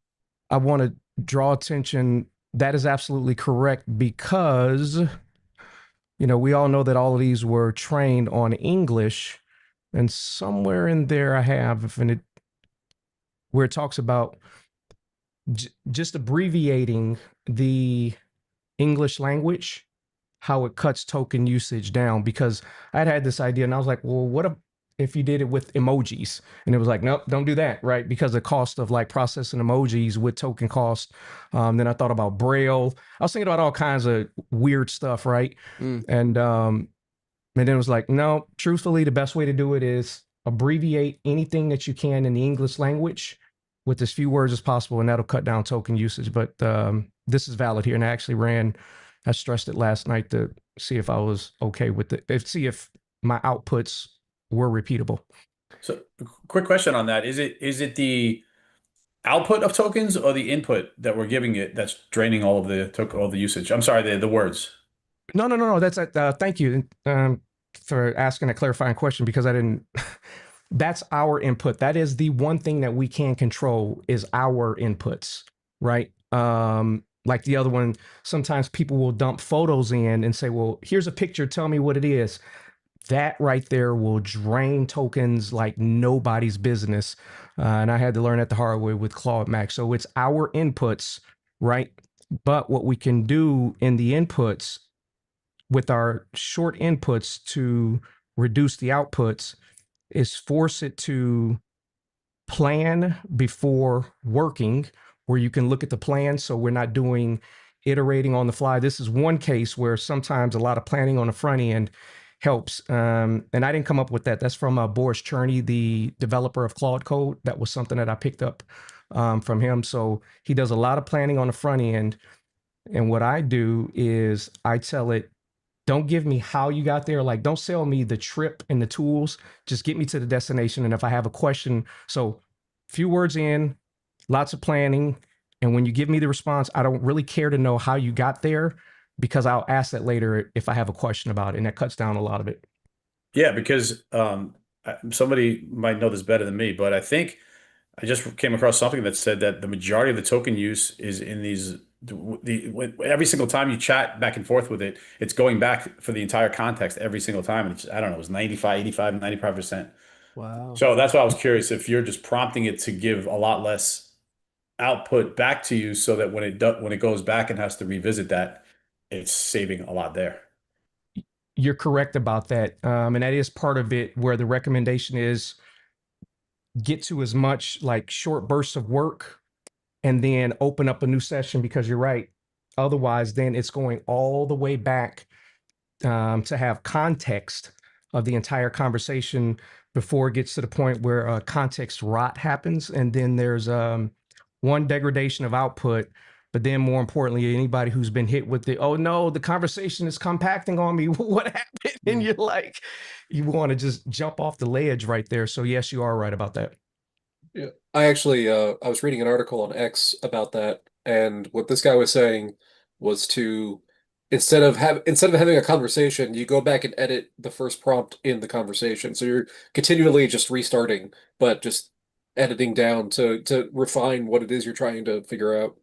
Speaker 5: I want to draw attention. That is absolutely correct, because, you know, we all know that all of these were trained on English, and somewhere in there I have, and it, where it talks about just abbreviating the English language, how it cuts token usage down. Because I'd had this idea and I was like, well, what if you did it with emojis? And it was like, nope, don't do that, right? Because the cost of like processing emojis with token cost. Then I thought about Braille. I was thinking about all kinds of weird stuff, right? And then it was like, no, truthfully, the best way to do it is abbreviate anything that you can in the English language with as few words as possible, and that'll cut down token usage. But this is valid here, and I stressed it last night to see if I was okay with it, see if my outputs were repeatable.
Speaker 9: So, quick question on that: is it the output of tokens or the input that we're giving it that's draining all of the usage? I'm sorry, the words.
Speaker 5: No. That's thank you for asking a clarifying question, because I didn't. That's our input. That is the one thing that we can control, is our inputs, right? Like the other one, sometimes people will dump photos in and say, well, here's a picture, tell me what it is. That right there will drain tokens like nobody's business. And I had to learn that the hard way with Claude Max. So it's our inputs, right? But what we can do in the inputs with our short inputs to reduce the outputs is force it to plan before working, where you can look at the plan. So we're not doing iterating on the fly. This is one case where sometimes a lot of planning on the front end helps. And I didn't come up with that. That's from Boris Cherney, the developer of Claude Code. That was something that I picked up from him. So he does a lot of planning on the front end. And what I do is I tell it, don't give me how you got there. Like, don't sell me the trip and the tools. Just get me to the destination. And if I have a question, so few words in, lots of planning. And when you give me the response, I don't really care to know how you got there, because I'll ask that later if I have a question about it. And that cuts down a lot of it.
Speaker 9: Yeah, because somebody might know this better than me, but I think I just came across something that said that the majority of the token use is in every single time you chat back and forth with it, it's going back for the entire context every single time. And I don't know, it was 95, 85, 95%.
Speaker 1: Wow.
Speaker 9: So that's why I was curious if you're just prompting it to give a lot less output back to you, so that when it goes back and has to revisit that, it's saving a lot there.
Speaker 5: You're correct about that. And that is part of it, where the recommendation is get to as much like short bursts of work and then open up a new session, because you're right. Otherwise, then it's going all the way back to have context of the entire conversation before it gets to the point where context rot happens. And then there's one, degradation of output, but then more importantly, anybody who's been hit with oh no, the conversation is compacting on me. What happened? And you're like, you want to just jump off the ledge right there. So yes, you are right about that.
Speaker 8: Yeah, I actually I was reading an article on X about that, and what this guy was saying was to instead of having a conversation, you go back and edit the first prompt in the conversation. So you're continually just restarting, but just editing down to refine what it is you're trying to figure out.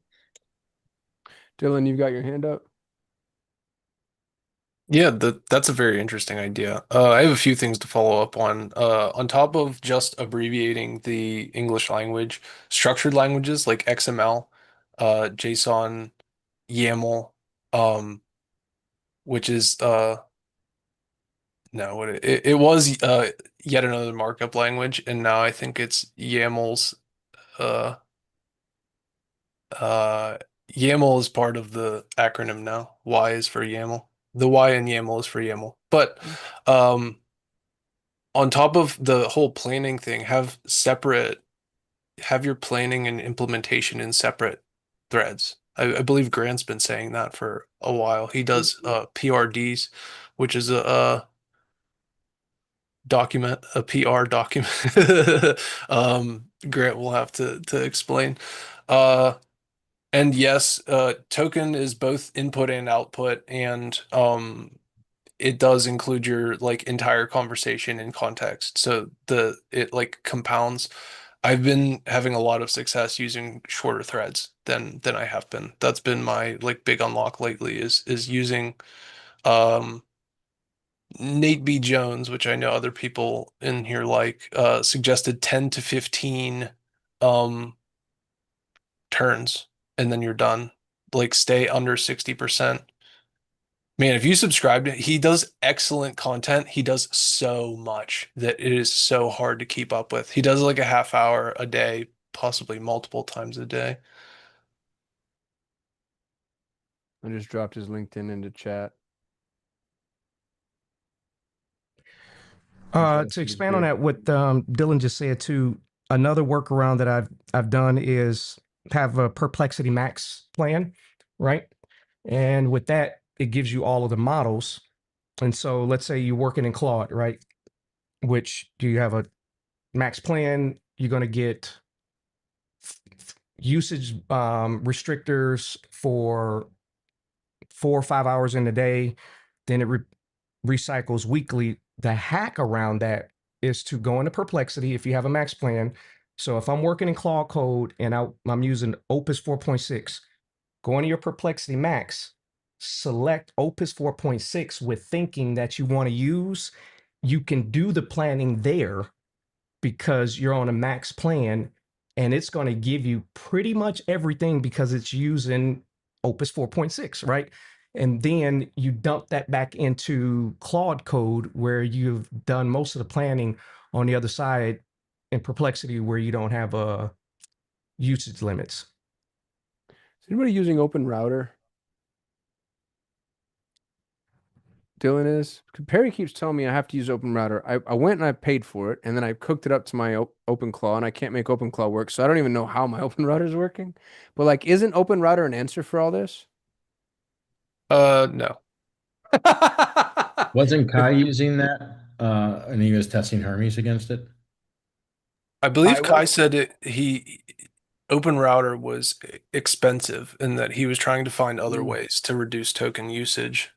Speaker 1: Dylan, you've got your hand up.
Speaker 3: Yeah, that's a very interesting idea. I have a few things to follow up on. On top of just abbreviating the English language, structured languages like XML, JSON, YAML, um, which is no, it was yet another markup language, and now I think it's YAML's uh uh YAML is part of the acronym now. Y is for YAML. The Y in YAML is for YAML. But um on top of the whole planning thing, have your planning and implementation in separate threads. I believe Grant's been saying that for a while. He does PRDs, which is a document, a PR document. Grant will have to explain. Uh, and yes, token is both input and output, and it does include your like entire conversation in context. So it like compounds. I've been having a lot of success using shorter threads than I have been. That's been my like big unlock lately is using um Nate B. Jones, which I know other people in here like, suggested 10 to 15 um turns and then you're done. Like stay under 60%. Man, if you subscribe to, he does excellent content. He does so much that it is so hard to keep up with. He does like a half hour a day, possibly multiple times a day.
Speaker 1: I just dropped his LinkedIn into chat.
Speaker 5: To expand on that, what Dylan just said too, another workaround that I've done is have a Perplexity Max plan, right? And with that, it gives you all of the models. And so let's say you're working in Claude, right? Which do you have a max plan? You're going to get usage restrictors for 4 or 5 hours in a day. Then it recycles weekly. The hack around that is to go into Perplexity if you have a max plan. So if I'm working in Claude Code and I'm using Opus 4.6, go into your Perplexity Max, select Opus 4.6 with thinking that you want to use. You can do the planning there because you're on a max plan, and it's going to give you pretty much everything because it's using Opus 4.6, right? And then you dump that back into Claude Code where you've done most of the planning on the other side in Perplexity where you don't have usage limits.
Speaker 1: Is anybody using Open Router? Dylan is. Perry keeps telling me I have to use Open Router. I went and I paid for it, and then I cooked it up to my OpenClaw, and I can't make OpenClaw work, so I don't even know how my Open Router is working. But like, isn't Open Router an answer for all this?
Speaker 3: No.
Speaker 4: Wasn't Kai using that? And he was testing Hermes against it.
Speaker 3: I believe
Speaker 1: I
Speaker 3: Kai
Speaker 1: was.
Speaker 3: said Open Router was expensive and that he was trying to find other ways to reduce token usage.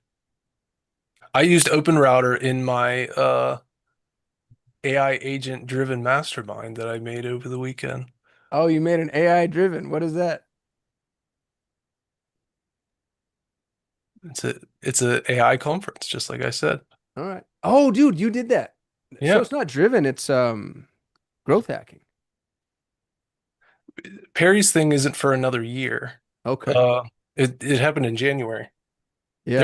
Speaker 3: I used Open Router in my AI agent driven mastermind that I made over the weekend.
Speaker 1: Oh, you made an AI driven. What is that?
Speaker 3: It's a AI conference, just like I said.
Speaker 1: All right. Oh, dude, you did that. So
Speaker 3: Yeah.
Speaker 1: it's not driven, it's growth hacking.
Speaker 3: Perry's thing isn't for another year.
Speaker 1: Okay.
Speaker 3: It happened in January.
Speaker 1: Yeah.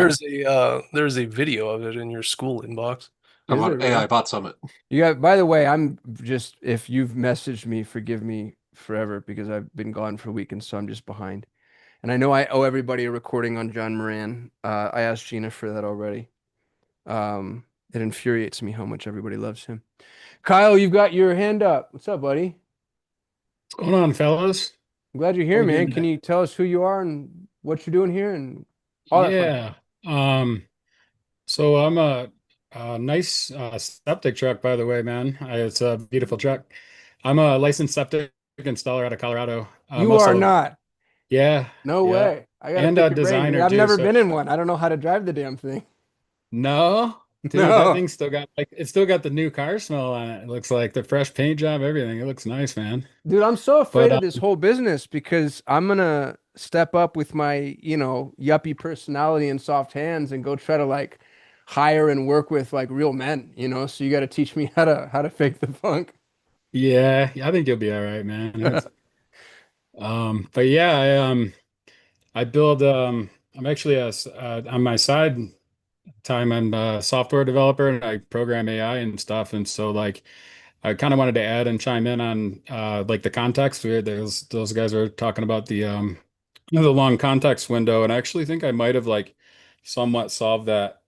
Speaker 3: There's a video of it in your school inbox.
Speaker 8: How
Speaker 1: Is it
Speaker 8: about
Speaker 1: really?
Speaker 8: AI Bot Summit?
Speaker 1: You got, by the way, I'm just, if you've messaged me, forgive me forever because I've been gone for a week and so I'm just behind. And I know I owe everybody a recording on John Moran. I asked Gina for that already. It infuriates me how much everybody loves him. Kyle, you've got your hand up. What's up, buddy?
Speaker 7: What's going on, fellas?
Speaker 1: I'm glad you're
Speaker 7: How
Speaker 1: here,
Speaker 7: we doing
Speaker 1: man. Can
Speaker 7: today?
Speaker 1: you tell us who you are and what you're doing here and all that fun stuff?
Speaker 7: Yeah. So I'm a nice septic truck, by the way, man. It's a beautiful truck. I'm a licensed septic installer out of Colorado. I'm
Speaker 1: You are
Speaker 7: also,
Speaker 1: not.
Speaker 7: yeah,
Speaker 1: No
Speaker 7: yeah.
Speaker 1: way. I gotta
Speaker 7: and
Speaker 1: pick
Speaker 7: a
Speaker 1: your brain, dude.
Speaker 7: designer
Speaker 1: I've
Speaker 7: too.
Speaker 1: never
Speaker 7: So
Speaker 1: been in one. I don't know how to drive the damn thing.
Speaker 7: no, dude, that
Speaker 1: No.
Speaker 7: thing's still got like it's still got the new car smell on it. It looks like the fresh paint job, everything. It looks nice, man.
Speaker 1: Dude, I'm so
Speaker 7: But
Speaker 1: afraid of this whole business because I'm gonna step up with my, yuppie personality and soft hands and go try to like hire and work with like real men. So you got to teach me how to fake the funk.
Speaker 7: yeah, I think you'll be all right, man. But yeah, I build I'm actually on my side time I'm a software developer and I program AI and stuff. And so like I kind of wanted to add and chime in on like the context. Those guys were talking about the long context window, and I actually think I might have like somewhat solved that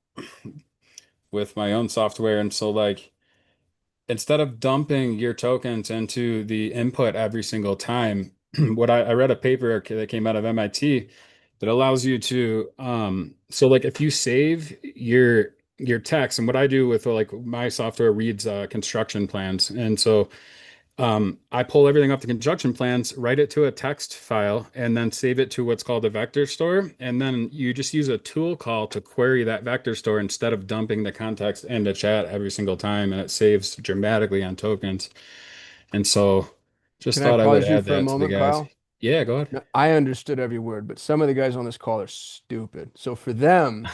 Speaker 7: with my own software. And so like instead of dumping your tokens into the input every single time, I read a paper that came out of MIT that allows you to so like if you save your text, and what I do with like my software reads construction plans, and so I pull everything off the construction plans, write it to a text file, and then save it to what's called a vector store. And then you just use a tool call to query that vector store instead of dumping the context into chat every single time. And it saves dramatically on tokens. And so just
Speaker 1: Can I
Speaker 7: thought I would
Speaker 1: pause you
Speaker 7: add
Speaker 1: for a
Speaker 7: that to the
Speaker 1: moment,
Speaker 7: guys.
Speaker 1: Kyle?
Speaker 7: Yeah, go ahead.
Speaker 1: Now, I understood every word, but some of the guys on this call are stupid. So for them,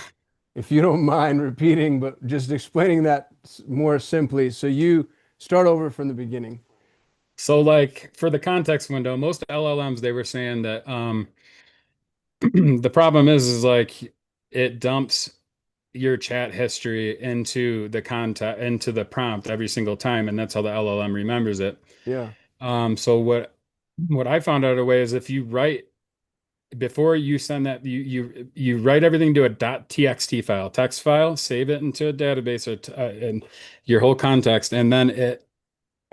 Speaker 1: if you don't mind repeating, but just explaining that more simply, so you start over from the beginning.
Speaker 7: So like for the context window, most LLMs, they were saying that the problem is like it dumps your chat history into the content into the prompt every single time, and that's how the LLM remembers it.
Speaker 1: Yeah.
Speaker 7: So what I found out a way is if you write before you send that you write everything to a .txt file, text file, save it into a database and your whole context, and then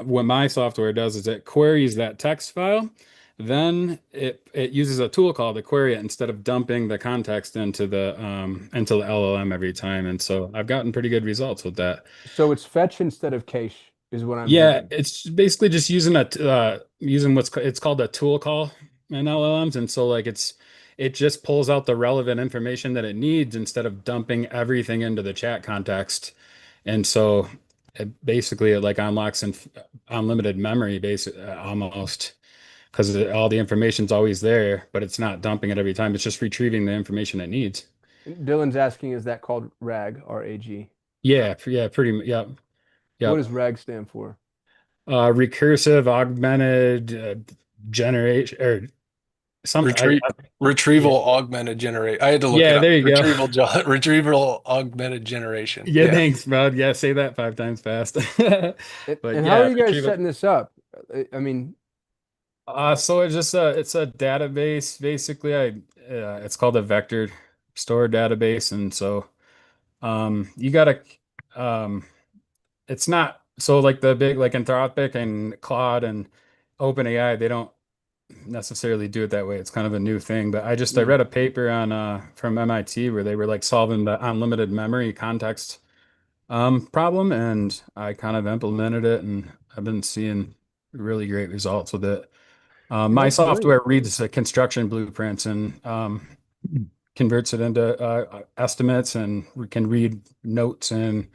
Speaker 7: what my software does is it queries that text file. Then it uses a tool call to query it instead of dumping the context into the LLM every time. And so I've gotten pretty good results with that.
Speaker 1: So it's fetch instead of cache is what I'm
Speaker 7: Yeah,
Speaker 1: hearing.
Speaker 7: it's basically just using it's called a tool call in LLMs, and so like it just pulls out the relevant information that it needs instead of dumping everything into the chat context. And so it like unlocks unlimited memory, basically almost, because all the information's always there, but it's not dumping it every time. It's just retrieving the information it needs.
Speaker 1: Dylan's asking, is that called RAG, RAG?
Speaker 7: Yeah, yep,
Speaker 1: What
Speaker 7: yep.
Speaker 1: does RAG stand for?
Speaker 7: Recursive augmented generation or something.
Speaker 3: Retrieval
Speaker 7: Yeah,
Speaker 3: augmented generate. I had to look it
Speaker 7: yeah,
Speaker 3: up.
Speaker 7: there you go.
Speaker 3: Retrieval augmented generation.
Speaker 7: Yeah,
Speaker 3: Yeah.
Speaker 7: thanks, bud. Yeah, say that 5 times fast. But
Speaker 1: And how are
Speaker 7: yeah,
Speaker 1: you guys
Speaker 7: retrieval.
Speaker 1: setting this up? I mean,
Speaker 7: So it's a database basically. It's called a vector store database, and so you gotta um it's not so like the big like Anthropic and Claude and OpenAI, they don't necessarily do it that way. It's kind of a new thing. But I read a paper on from MIT where they were like solving the unlimited memory context problem, and I kind of implemented it, and I've been seeing really great results with it. My
Speaker 1: that's
Speaker 7: software
Speaker 1: brilliant.
Speaker 7: reads the construction blueprints and converts it into estimates, and we can read notes and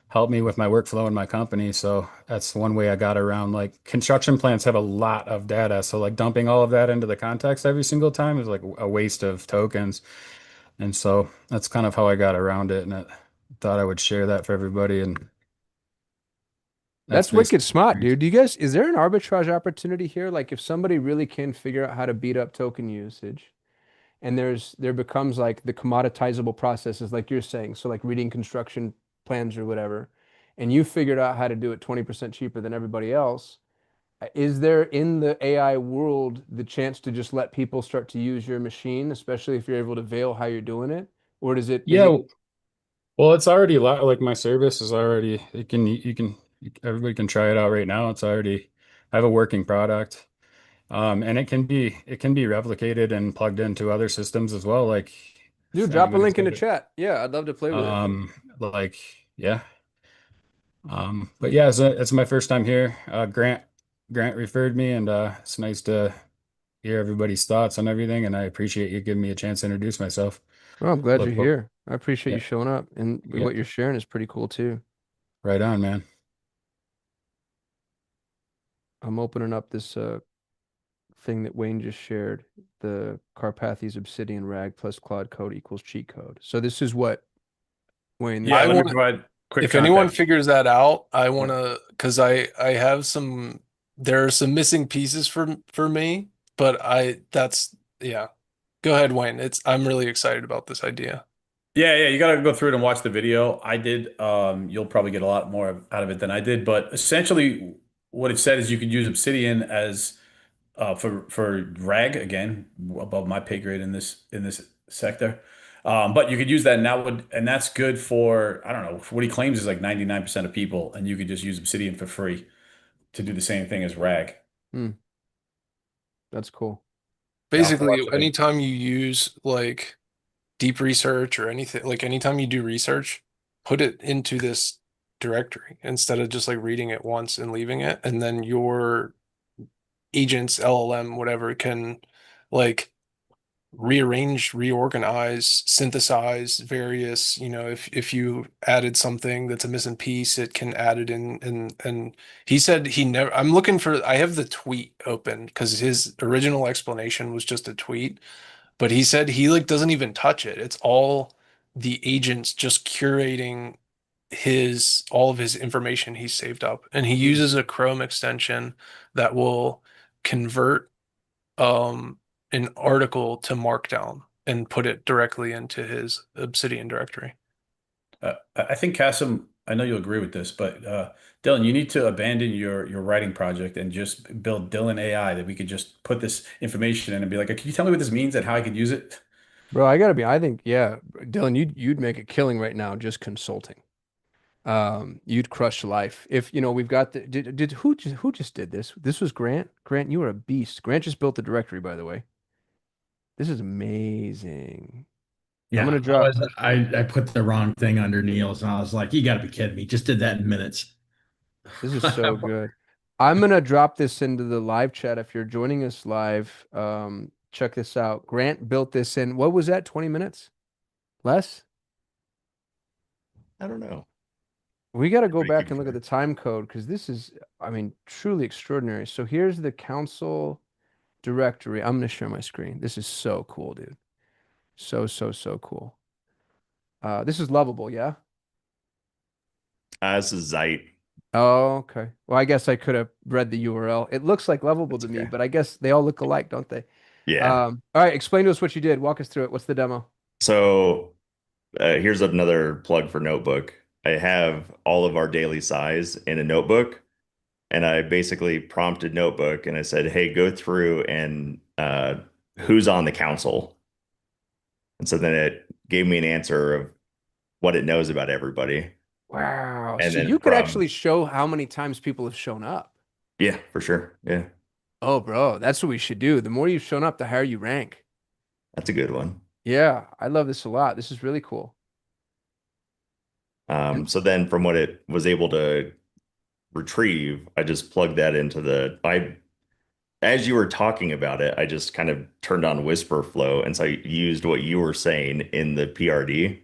Speaker 7: help me with my workflow in my company. So that's one way I got around. Like construction plans have a lot of data, so like dumping all of that into the context every single time is like a waste of tokens. And so that's kind of how I got around it, and I thought I would share that for everybody. And that's
Speaker 1: That's wicked
Speaker 7: basically
Speaker 1: smart, dude. Is there an arbitrage opportunity here? Like if somebody really can figure out how to beat up token usage and there becomes like the commoditizable processes like you're saying, so like reading construction plans or whatever, and you figured out how to do it 20% cheaper than everybody else, is there in the AI world the chance to just let people start to use your machine, especially if you're able to veil how you're doing it? Or is it
Speaker 7: yeah. Well, it's already like my service is already everybody can try it out right now. It's already I have a working product. And it can be replicated and plugged into other systems as well. Like
Speaker 1: dude,
Speaker 7: if
Speaker 1: drop a
Speaker 7: anybody's
Speaker 1: link in
Speaker 7: got
Speaker 1: the
Speaker 7: it.
Speaker 1: chat. Yeah, I'd love to play with it.
Speaker 7: Like yeah. But yeah, it's my first time here. Grant referred me, and it's nice to hear everybody's thoughts on everything, and I appreciate you giving me a chance to introduce myself.
Speaker 1: Well, I'm glad
Speaker 7: Look,
Speaker 1: you're here. I appreciate
Speaker 7: yeah,
Speaker 1: you showing up, and
Speaker 7: yeah,
Speaker 1: what you're sharing is pretty cool too.
Speaker 7: right on, man.
Speaker 1: I'm opening up this thing that Wayne just shared, the Carpathia's Obsidian Rag plus Claude Code equals cheat code. So this is what Wayne.
Speaker 9: Yeah,
Speaker 3: I
Speaker 9: let me
Speaker 3: want
Speaker 9: provide quick
Speaker 3: if anyone
Speaker 9: context.
Speaker 3: figures that out, I want to, because I have some, there are some missing pieces for me, but yeah. Go ahead, Wayne. I'm really excited about this idea.
Speaker 9: Yeah, you got to go through it and watch the video. I did. You'll probably get a lot more out of it than I did. But essentially, what it said is you could use Obsidian as for RAG again, above my pay grade in this sector. But you could use that, and that's good for, I don't know, what he claims is like 99% of people, and you could just use Obsidian for free to do the same thing as RAG.
Speaker 1: Hmm, that's cool.
Speaker 9: Yeah, I'll
Speaker 3: Basically,
Speaker 9: provide the
Speaker 3: anytime you use like deep research or anything, like anytime you do research, put it into this directory instead of just like reading it once and leaving it. And then your agents, LLM, whatever, can like rearrange, reorganize, synthesize various, if you added something that's a missing piece, it can add it in. And he said he never, I have the tweet open because his original explanation was just a tweet, but he said he like doesn't even touch it. It's all the agents just curating all of his information he's saved up. And he uses a Chrome extension that will convert an article to Markdown and put it directly into his Obsidian directory.
Speaker 9: I think Kasim, I know you'll agree with this, but Dylan, you need to abandon your writing project and just build Dylan AI that we could just put this information in and be like, can you tell me what this means and how I could use it?
Speaker 1: Bro, I think, yeah, Dylan, you'd make a killing right now just consulting. You'd crush life. If we've got who just did this? This was Grant. Grant, you are a beast. Grant just built the directory, by the way. This is amazing. I'm
Speaker 4: Yeah,
Speaker 1: gonna drop.
Speaker 4: I put the wrong thing under Neil's, and I was like, "You got to be kidding me!" Just did that in minutes.
Speaker 1: This is so good. I'm gonna drop this into the live chat if you're joining us live. Check this out. Grant built this in, what was that, 20 minutes? Less?
Speaker 10: I don't know.
Speaker 1: We got to go
Speaker 10: Everybody
Speaker 1: back
Speaker 10: keep
Speaker 1: and look at
Speaker 10: track.
Speaker 1: the time code because this is, I mean, truly extraordinary. So here's the council directory. I'm gonna share my screen. This is so cool, dude. So cool. This is lovable, yeah?
Speaker 10: This is Zeit.
Speaker 1: Oh, okay. Well, I guess I could have read the URL. It looks like lovable
Speaker 10: That's
Speaker 1: to me,
Speaker 10: okay.
Speaker 1: but I guess they all look alike, don't they?
Speaker 10: Yeah.
Speaker 1: All right, explain to us what you did. Walk us through it. What's the demo?
Speaker 10: So here's another plug for Notebook. I have all of our daily sighs in a notebook, and I basically prompted Notebook and I said, "Hey, go through and who's on the council." And so then it gave me an answer of what it knows about everybody.
Speaker 1: Wow.
Speaker 10: And
Speaker 1: So
Speaker 10: then
Speaker 1: you could actually show how many times people have shown up.
Speaker 10: yeah, for sure. Yeah,
Speaker 1: Oh, bro, that's what we should do. The more you've shown up, the higher you rank.
Speaker 10: that's a good one.
Speaker 1: Yeah, I love this a lot. This is really cool. And
Speaker 10: So then from what it was able to retrieve, I just plugged that into as you were talking about it, I just kind of turned on Whisper Flow. And so I used what you were saying in the PRD,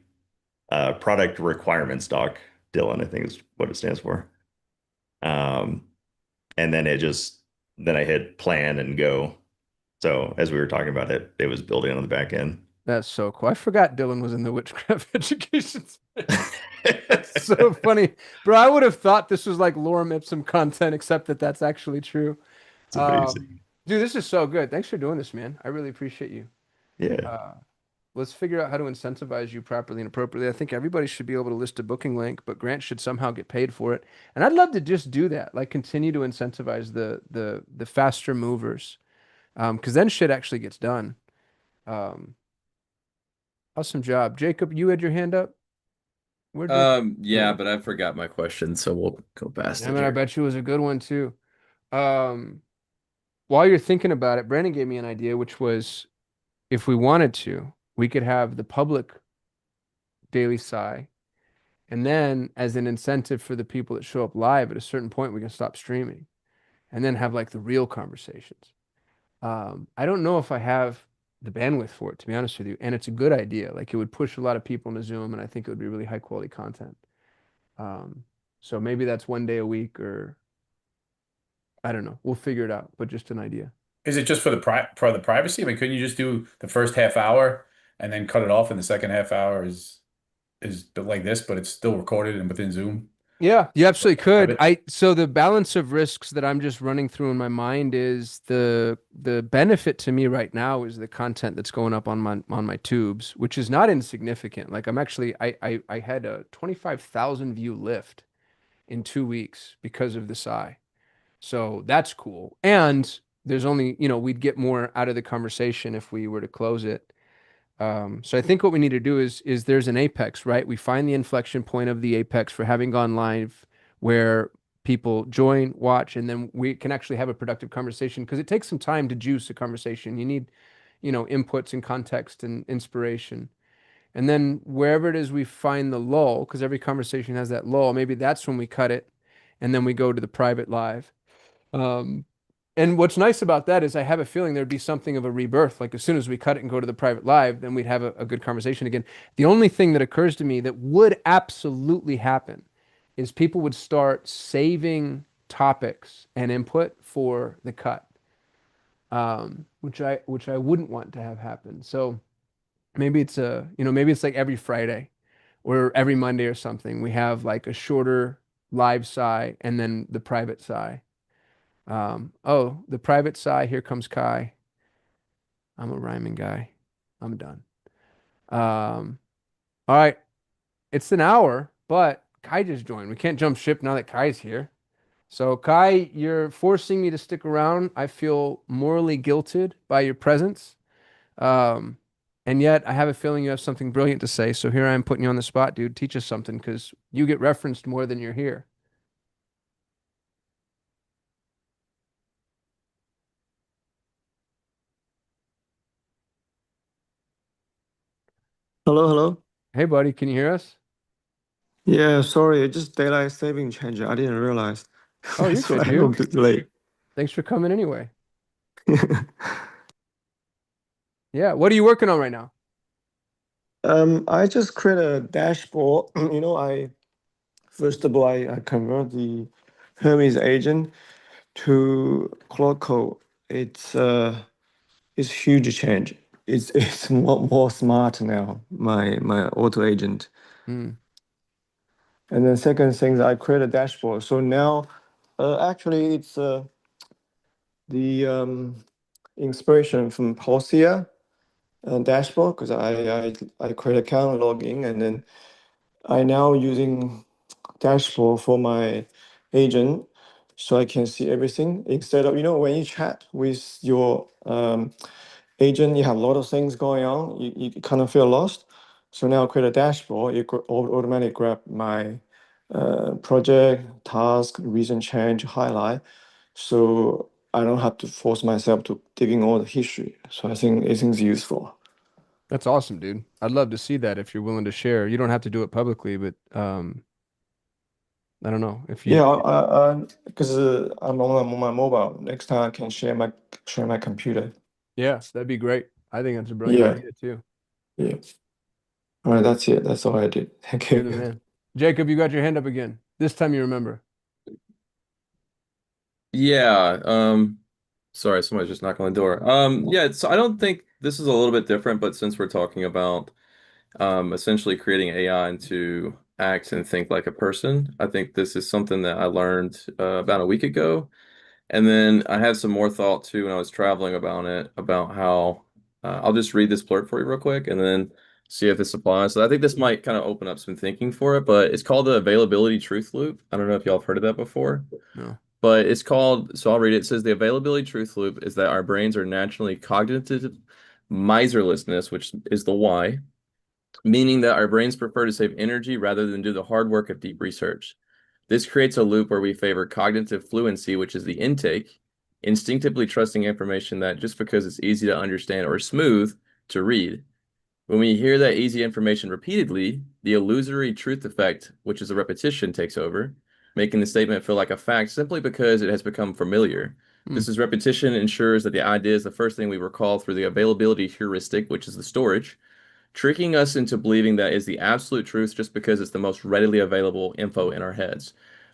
Speaker 10: product requirements doc, Dylan, I think is what it stands for. And then then I hit plan and go. So as we were talking about it, it was building on the back end.
Speaker 1: that's so cool. I forgot Dylan was in the witchcraft education space. That's so funny. Bro, I would have thought this was like lorem ipsum content, except that that's actually true.
Speaker 10: It's amazing.
Speaker 1: Dude, this is so good. Thanks for doing this, man. I really appreciate you.
Speaker 10: Yeah.
Speaker 1: Let's figure out how to incentivize you properly and appropriately. I think everybody should be able to list a booking link, but Grant should somehow get paid for it. And I'd love to just do that, like continue to incentivize the faster movers, because then shit actually gets done. Awesome job, Jacob. You had your hand up. Where'd Jacob
Speaker 11: Yeah,
Speaker 1: go?
Speaker 11: but I forgot my question, so we'll go past
Speaker 1: I
Speaker 11: it
Speaker 1: mean, I
Speaker 11: here.
Speaker 1: bet you it was a good one too. Um, while you're thinking about it, Brandon gave me an idea, which was if we wanted to, we could have the public Daily Sigh. And then as an incentive for the people that show up live, at a certain point, we can stop streaming and then have like the real conversations. I don't know if I have the bandwidth for it, to be honest with you. And it's a good idea. Like it would push a lot of people into Zoom, and I think it would be really high quality content. Um, so maybe that's one day a week, or I don't know. We'll figure it out, but just an idea.
Speaker 9: Is it just for the privacy? I mean, couldn't you just do the first half hour and then cut it off, and the second half hour is like this, but it's still recorded and within Zoom?
Speaker 1: Yeah, you absolutely could.
Speaker 9: Private?
Speaker 1: So the balance of risks that I'm just running through in my mind is the benefit to me right now is the content that's going up on my tubes, which is not insignificant. Like I'm actually I had a 25,000 view lift in 2 weeks because of the Sigh. So that's cool. And there's only, we'd get more out of the conversation if we were to close it. So I think what we need to do is there's an apex, right? We find the inflection point of the apex for having gone live where people join, watch, and then we can actually have a productive conversation because it takes some time to juice a conversation. You need, inputs and context and inspiration. And then wherever it is we find the lull, because every conversation has that lull, maybe that's when we cut it and then we go to the private live. Um, and what's nice about that is I have a feeling there'd be something of a rebirth. Like as soon as we cut it and go to the private live, then we'd have a good conversation again. The only thing that occurs to me that would absolutely happen is people would start saving topics and input for the cut, which I wouldn't want to have happen. So maybe maybe it's like every Friday or every Monday or something. We have like a shorter live Sigh and then the private Sigh. Oh, the private Sigh, here comes Kai. I'm a rhyming guy. I'm done. All right. It's an hour, but Kai just joined. We can't jump ship now that Kai's here. So Kai, you're forcing me to stick around. I feel morally guilted by your presence. Um, and yet I have a feeling you have something brilliant to say. So here I am putting you on the spot, dude. Teach us something because you get referenced more than you're here.
Speaker 12: Hello, hello.
Speaker 1: Hey, buddy, can you hear us?
Speaker 12: Yeah, sorry, just daylight saving change. I didn't realize.
Speaker 1: Oh, you're
Speaker 12: That's why
Speaker 1: good,
Speaker 12: I'm a
Speaker 1: dude.
Speaker 12: bit late.
Speaker 1: Thanks for coming anyway. Yeah. What are you working on right now?
Speaker 12: I just create a dashboard. I first of all I convert the Hermes agent to Cloud Code. It's huge change. It's more smart now. My auto agent.
Speaker 1: Hmm.
Speaker 12: And then second thing, I create a dashboard. So now, actually, it's the inspiration from Pausia dashboard because I create account, log in, and then I now using dashboard for my agent so I can see everything instead of when you chat with your agent, you have a lot of things going on. You kind of feel lost. So now I create a dashboard. You could automatically grab my project, task, recent change, highlight. So I don't have to force myself to digging all the history. So I think it's useful.
Speaker 1: That's awesome, dude. I'd love to see that if you're willing to share. You don't have to do it publicly, but I don't know if you.
Speaker 12: Yeah, because I'm on my mobile. Next time I can share my computer.
Speaker 1: Yeah, that'd be great. I think that's a brilliant
Speaker 12: Yeah,
Speaker 1: idea too.
Speaker 12: yeah. All right, that's it. That's all I did. Thank
Speaker 1: You're the
Speaker 12: you.
Speaker 1: man. Jacob, you got your hand up again. This time you remember.
Speaker 11: Yeah. Sorry, somebody's just knocking on the door. Yeah, so I don't think this is a little bit different, but since we're talking about essentially creating AI into act and think like a person, I think this is something that I learned about a week ago. And then I had some more thought too when I was traveling about it, about how I'll just read this blurb for you real quick and then see if this applies. So I think this might kind of open up some thinking for it, but it's called the availability truth loop. I don't know if y'all have heard of that before,
Speaker 1: No.
Speaker 11: but it's called, so I'll read it. It says the availability truth loop is that our brains are naturally cognitive miserlessness, which is the why, meaning that our brains prefer to save energy rather than do the hard work of deep research. This creates a loop where we favor cognitive fluency, which is the intake, instinctively trusting information that just because it's easy to understand or smooth to read. When we hear that easy information repeatedly, the illusory truth effect, which is a repetition, takes over, making the statement feel like a fact simply because it has become familiar. This is repetition ensures that the idea is the first thing we recall through the availability heuristic, which is the storage, tricking us into believing that is the absolute truth just because it's the most readily available info in our heads.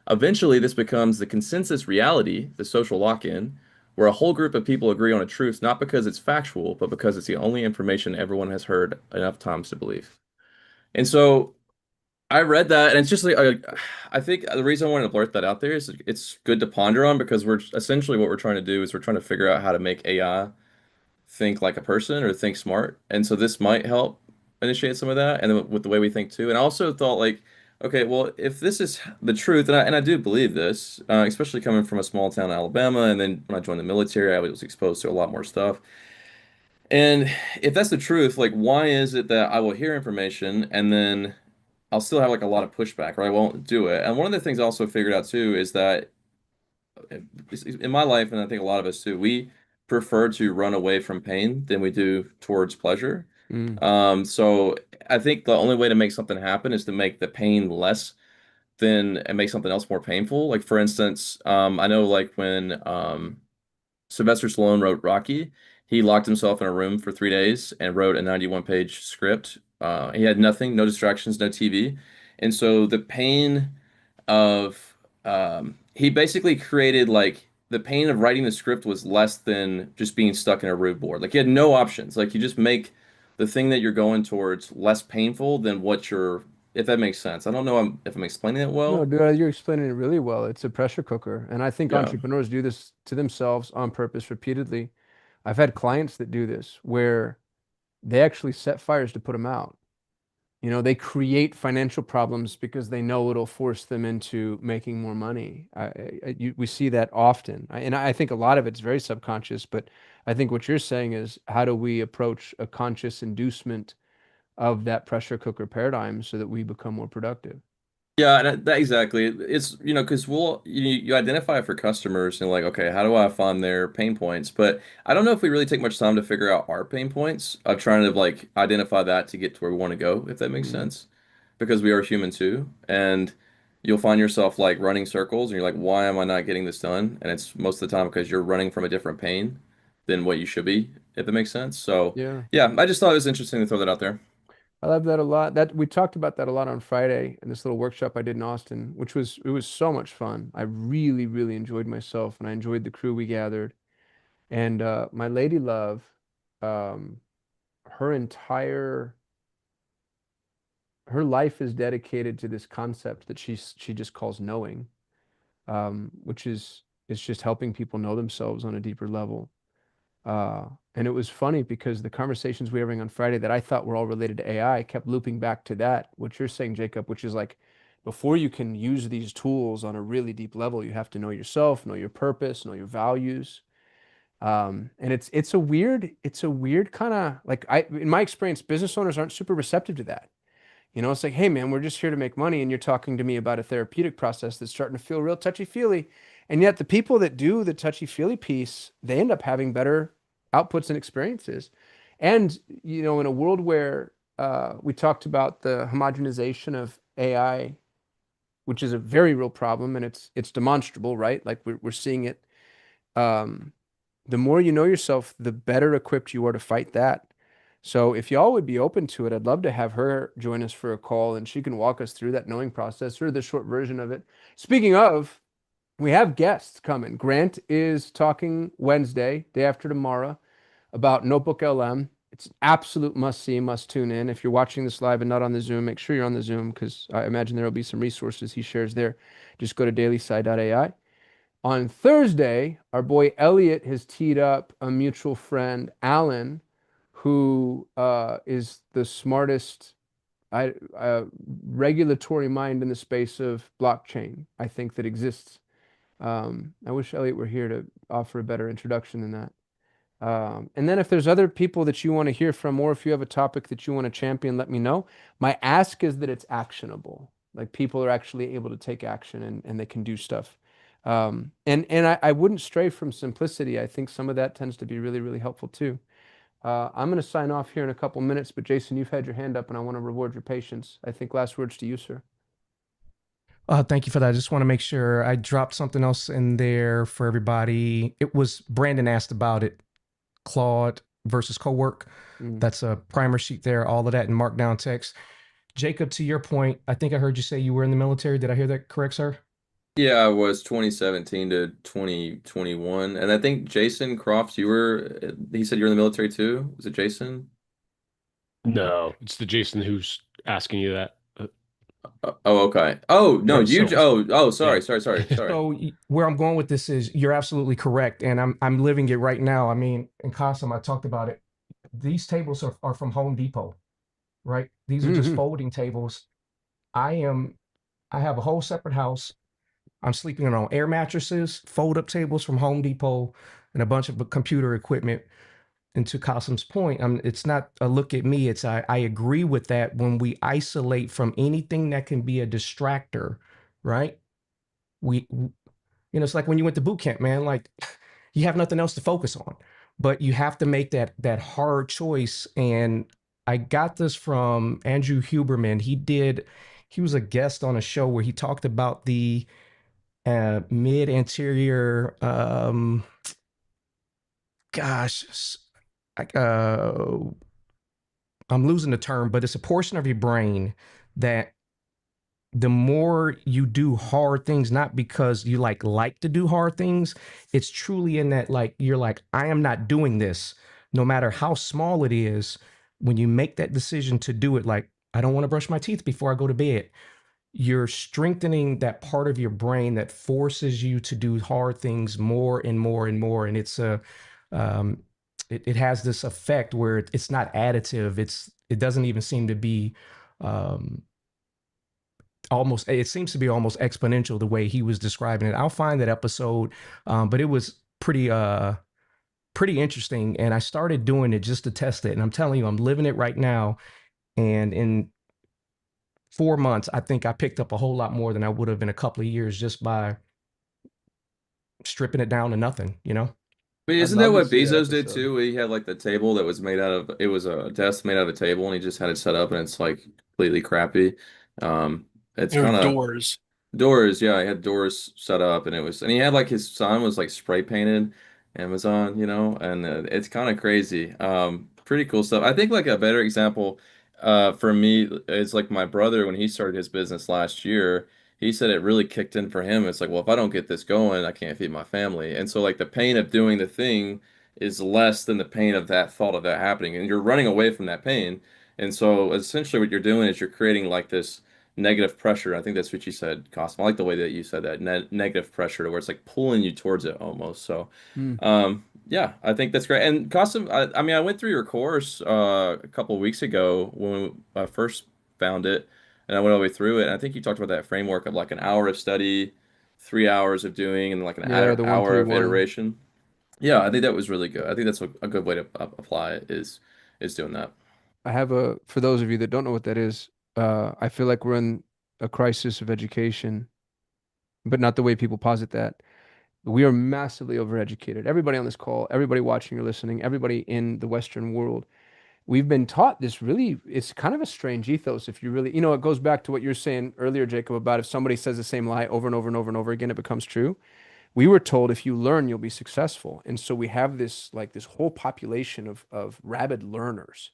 Speaker 11: Eventually, this becomes the consensus reality, the social lock-in, where a whole group of people agree on a truth not because it's factual, but because it's the only information everyone has heard enough times to believe. And so I read that, and it's just like I think the reason I wanted to blurt that out there is it's good to ponder on because we're essentially what we're trying to do is we're trying to figure out how to make AI think like a person or think smart. And so this might help initiate some of that and then with the way we think too. And I also thought like, okay, well, if this is the truth, and I do believe this, especially coming from a small town in Alabama, and then when I joined the military, I was exposed to a lot more stuff. And if that's the truth, like, why is it that I will hear information and then I'll still have like a lot of pushback, or I won't do it? And one of the things I also figured out too is that in my life, and I think a lot of us too, we prefer to run away from pain than we do towards pleasure. So I think the only way to make something happen is to make the pain less than and make something else more painful. Like for instance, I know like when Sylvester Stallone wrote Rocky, he locked himself in a room for 3 days and wrote a 91-page script. He had nothing, no distractions, no TV. And so the pain of he basically created like the pain of writing the script was less than just being stuck in a root board. Like you had no options. Like you just make the thing that you're going towards less painful than what you're, if that makes sense. I don't know if I'm explaining it
Speaker 1: No,
Speaker 11: well.
Speaker 1: dude, you're explaining it really well. It's a pressure cooker. And I think
Speaker 11: Yeah.
Speaker 1: entrepreneurs do this to themselves on purpose repeatedly. I've had clients that do this where they actually set fires to put them out. You know, they create financial problems because they know it'll force them into making more money. We see that often. And I think a lot of it's very subconscious, but I think what you're saying is how do we approach a conscious inducement of that pressure cooker paradigm so that we become more productive?
Speaker 11: Yeah, and that exactly. It's, because you identify for customers and like, okay, how do I find their pain points? But I don't know if we really take much time to figure out our pain points of trying to like identify that to get to where we want to go, if that makes sense. Because we are human too. And you'll find yourself like running circles and you're like, why am I not getting this done? And it's most of the time because you're running from a different pain than what you should be, if that makes sense. So
Speaker 1: Yeah.
Speaker 11: yeah, I just thought it was interesting to throw that out there.
Speaker 1: I love that a lot. That we talked about that a lot on Friday in this little workshop I did in Austin, which was so much fun. I really, really enjoyed myself and I enjoyed the crew we gathered. And my lady love, um, her entire her life is dedicated to this concept that she just calls knowing, which is just helping people know themselves on a deeper level. And it was funny because the conversations we were having on Friday that I thought were all related to AI kept looping back to that, what you're saying, Jacob, which is like before you can use these tools on a really deep level, you have to know yourself, know your purpose, know your values. And it's a weird kind of like in my experience, business owners aren't super receptive to that. You know, it's like, hey man, we're just here to make money, and you're talking to me about a therapeutic process that's starting to feel real touchy-feely. And yet the people that do the touchy-feely piece, they end up having better outputs and experiences. And, you know, in a world where we talked about the homogenization of AI, which is a very real problem, and it's demonstrable, right? Like we're seeing it. Um, the more you know yourself, the better equipped you are to fight that. So if y'all would be open to it, I'd love to have her join us for a call and she can walk us through that knowing process or the short version of it. Speaking of, we have guests coming. Grant is talking Wednesday, day after tomorrow, about Notebook LM. It's an absolute must see, must tune in. If you're watching this live and not on the Zoom, make sure you're on the Zoom because I imagine there will be some resources he shares there. Just go to dailysigh.ai. On Thursday, our boy Elliot has teed up a mutual friend, Alan, who is the smartest regulatory mind in the space of blockchain, I think, that exists. I wish Elliot were here to offer a better introduction than that. And then if there's other people that you want to hear from, or if you have a topic that you want to champion, let me know. My ask is that it's actionable. Like people are actually able to take action and they can do stuff. And I wouldn't stray from simplicity. I think some of that tends to be really, really helpful too. I'm going to sign off here in a couple minutes, but Jason, you've had your hand up and I want to reward your patience. I think last words to you, sir.
Speaker 5: Thank you for that. I just want to make sure I dropped something else in there for everybody. It was Brandon asked about it. Claude versus co-work. That's a primer sheet there, all of that in markdown text. Jacob, to your point, I think I heard you say you were in the military. Did I hear that correct, sir?
Speaker 11: Yeah, I was 2017 to 2021. And I think Jason Crofts, he said you're in the military too. Was it Jason?
Speaker 13: No, it's the Jason who's asking you that.
Speaker 11: Oh, okay. Oh, no,
Speaker 13: Yeah.
Speaker 11: sorry.
Speaker 5: So where I'm going with this is you're absolutely correct, and I'm living it right now. I mean, in Cosm, I talked about it. These tables are from Home Depot, right? These are just folding tables. I have a whole separate house. I'm sleeping on air mattresses, fold up tables from Home Depot, and a bunch of computer equipment. And to Kasim's point, it's not a look at me. It's I agree with that. When we isolate from anything that can be a distractor, right? It's like when you went to boot camp, man. Like you have nothing else to focus on, but you have to make that hard choice. And I got this from Andrew Huberman. He was a guest on a show where he talked about the mid anterior gosh I'm losing the term, but it's a portion of your brain that the more you do hard things, not because you like to do hard things, it's truly in that like you're like, I am not doing this, no matter how small it is. When you make that decision to do it, like I don't want to brush my teeth before I go to bed, you're strengthening that part of your brain that forces you to do hard things more and more and more. And um, it has this effect where it's not additive. It doesn't even seem to be um, it seems to be almost exponential the way he was describing it. I'll find that episode, but it was pretty interesting. And I started doing it just to test it. And I'm telling you, I'm living it right now. And in 4 months, I think I picked up a whole lot more than I would have in a couple of years just by stripping it down to nothing, you know?
Speaker 11: But
Speaker 1: I'd
Speaker 11: isn't that
Speaker 1: love to
Speaker 11: what
Speaker 1: see that
Speaker 11: Bezos did
Speaker 1: episode.
Speaker 11: too? He had like the table that was made out of, it was a desk made out of a table and he just had it set up and it's like completely crappy. Um, it's
Speaker 3: There are
Speaker 11: kind of
Speaker 3: doors.
Speaker 11: doors, yeah, he had doors set up and and he had like his son was like spray painted Amazon, and it's kind of crazy. Pretty cool stuff. I think like a better example for me is like my brother when he started his business last year, he said it really kicked in for him. It's like, well, if I don't get this going, I can't feed my family. And so like the pain of doing the thing is less than the pain of that thought of that happening. And you're running away from that pain. And so essentially what you're doing is you're creating like this negative pressure. I think that's what you said, Cosmo. I like the way that you said that negative pressure to where it's like pulling you towards it almost. So, yeah, I think that's great. And Cosmo, I mean, I went through your course a couple of weeks ago when I first found it, and I went all the way through it. And I think you talked about that framework of like an hour of study, 3 hours of doing, and like an
Speaker 1: Yeah, the
Speaker 11: hour of
Speaker 1: 131.
Speaker 11: iteration. Yeah, I think that was really good. I think that's a good way to apply it is doing that.
Speaker 1: I have for those of you that don't know what that is, I feel like we're in a crisis of education, but not the way people posit that. We are massively overeducated. Everybody on this call, everybody watching or listening, everybody in the Western world, we've been taught this really, it's kind of a strange ethos. If you really, it goes back to what you're saying earlier, Jacob, about if somebody says the same lie over and over and over and over again, it becomes true. We were told if you learn, you'll be successful. And so we have this whole population of rabid learners.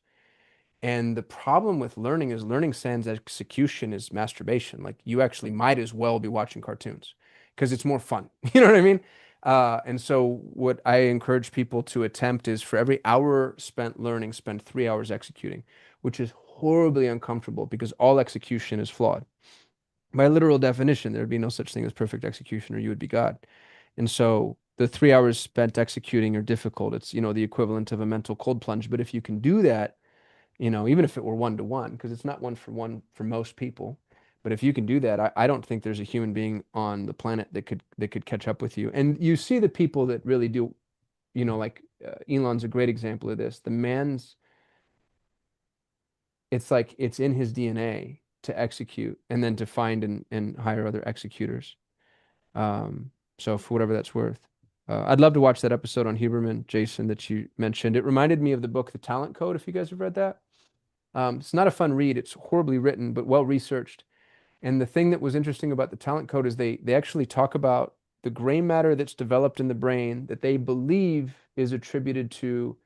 Speaker 1: And the problem with learning is learning sans execution is masturbation. Like you actually might as well be watching cartoons because it's more fun. You know what I mean? And so what I encourage people to attempt is for every hour spent learning, spend 3 hours executing, which is horribly uncomfortable because all execution is flawed. By literal definition, there would be no such thing as perfect execution or you would be God. And so the 3 hours spent executing are difficult. It's, the equivalent of a mental cold plunge. But if you can do that, even if it were 1-to-1, because it's not 1-for-1 for most people. But if you can do that, I don't think there's a human being on the planet that could catch up with you. And you see the people that really do, like Elon's a great example of this. The man's, it's like it's in his DNA to execute and then to find and hire other executors. So for whatever that's worth. I'd love to watch that episode on Huberman, Jason, that you mentioned. It reminded me of the book, The Talent Code, if you guys have read that. It's not a fun read. It's horribly written, but well researched. And the thing that was interesting about the talent code is they actually talk about the gray matter that's developed in the brain that they believe is attributed to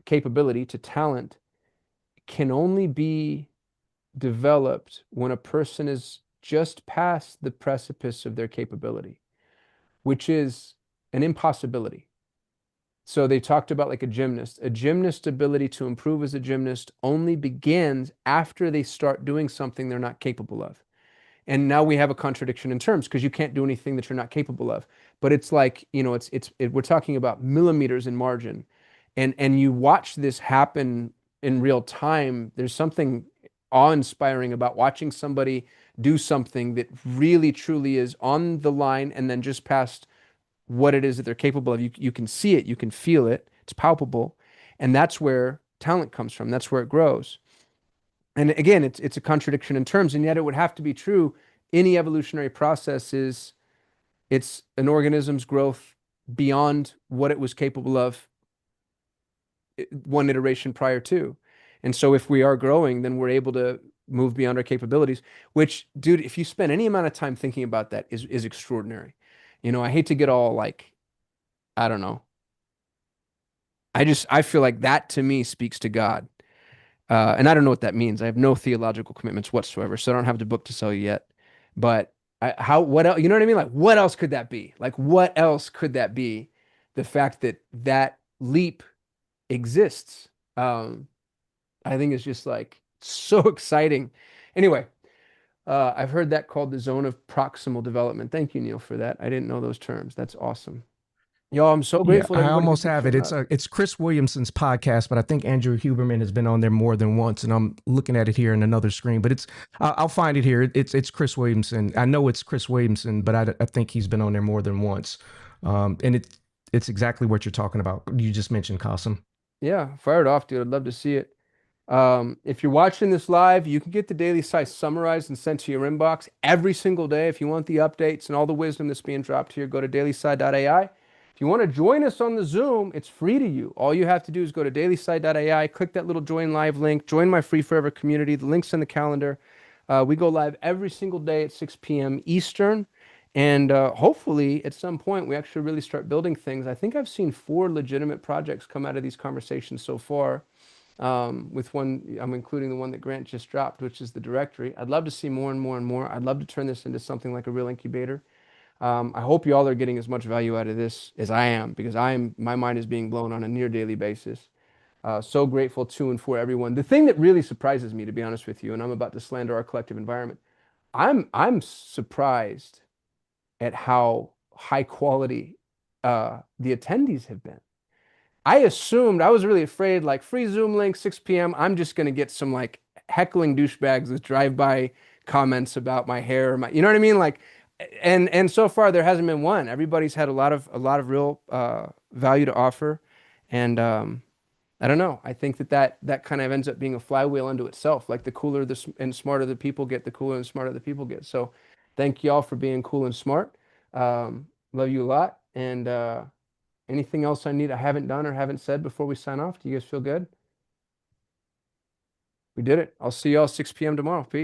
Speaker 1: capability, to talent, can only be developed when a person is just past the precipice of their capability, which is an impossibility. So they talked about like a gymnast. A gymnast's ability to improve as a gymnast only begins after they start doing something they're not capable of. And now we have a contradiction in terms because you can't do anything that you're not capable of. But it's like, you know, we're talking about millimeters in margin. And you watch this happen in real time. There's something awe-inspiring about watching somebody do something that really truly is on the line and then just past what it is that they're capable of. You can see it, you can feel it, it's palpable. And that's where talent comes from. That's where it grows. And again, it's a contradiction in terms, and yet it would have to be true. Any evolutionary process it's an organism's growth beyond what it was capable of one iteration prior to. And so if we are growing, then we're able to move beyond our capabilities, which, dude, if you spend any amount of time thinking about that is extraordinary. You know, I hate to get all like, I don't know. I feel like that to me speaks to God. And I don't know what that means. I have no theological commitments whatsoever, so I don't have the book to sell you yet. But what else, you know what I mean? Like, what else could that be? Like, what else could that be? The fact that that leap exists. I think it's just like so exciting. Anyway, I've heard that called the zone of proximal development. Thank you, Neil, for that. I didn't know those terms. That's awesome. Yo, I'm so
Speaker 5: Yeah,
Speaker 1: grateful.
Speaker 5: I almost have it. It's Chris Williamson's podcast, but I think Andrew Huberman has been on there more than once, and I'm looking at it here in another screen. But it's I'll find it here. It's Chris Williamson. I know it's Chris Williamson, but I think he's been on there more than once. And it's exactly what you're talking about. You just mentioned, Qasim.
Speaker 1: Yeah, fire it off, dude. I'd love to see it. If you're watching this live, you can get the Daily Sigh summarized and sent to your inbox every single day. If you want the updates and all the wisdom that's being dropped here, go to dailysigh.ai. If you want to join us on the Zoom, it's free to you. All you have to do is go to dailysigh.ai, click that little join live link, join my free forever community. The link's in the calendar. We go live every single day at 6 p.m. Eastern. And hopefully at some point we actually really start building things. I think I've seen 4 legitimate projects come out of these conversations so far. With one, I'm including the one that Grant just dropped, which is the directory. I'd love to see more and more and more. I'd love to turn this into something like a real incubator. I hope y'all are getting as much value out of this as I am, because my mind is being blown on a near daily basis. So grateful to and for everyone. The thing that really surprises me, to be honest with you, and I'm about to slander our collective environment, I'm surprised at how high quality the attendees have been. I assumed, I was really afraid, like free Zoom link, 6 p.m. I'm just going to get some like heckling douchebags with drive-by comments about my hair, you know what I mean? Like, and so far there hasn't been one. Everybody's had a lot of real value to offer. And I don't know. I think that kind of ends up being a flywheel unto itself. Like the cooler and smarter the people get, the cooler and smarter the people get. So thank y'all for being cool and smart. Love you a lot. And anything else I haven't done or haven't said before we sign off? Do you guys feel good? We did it. I'll see y'all 6 p.m. tomorrow. Peace.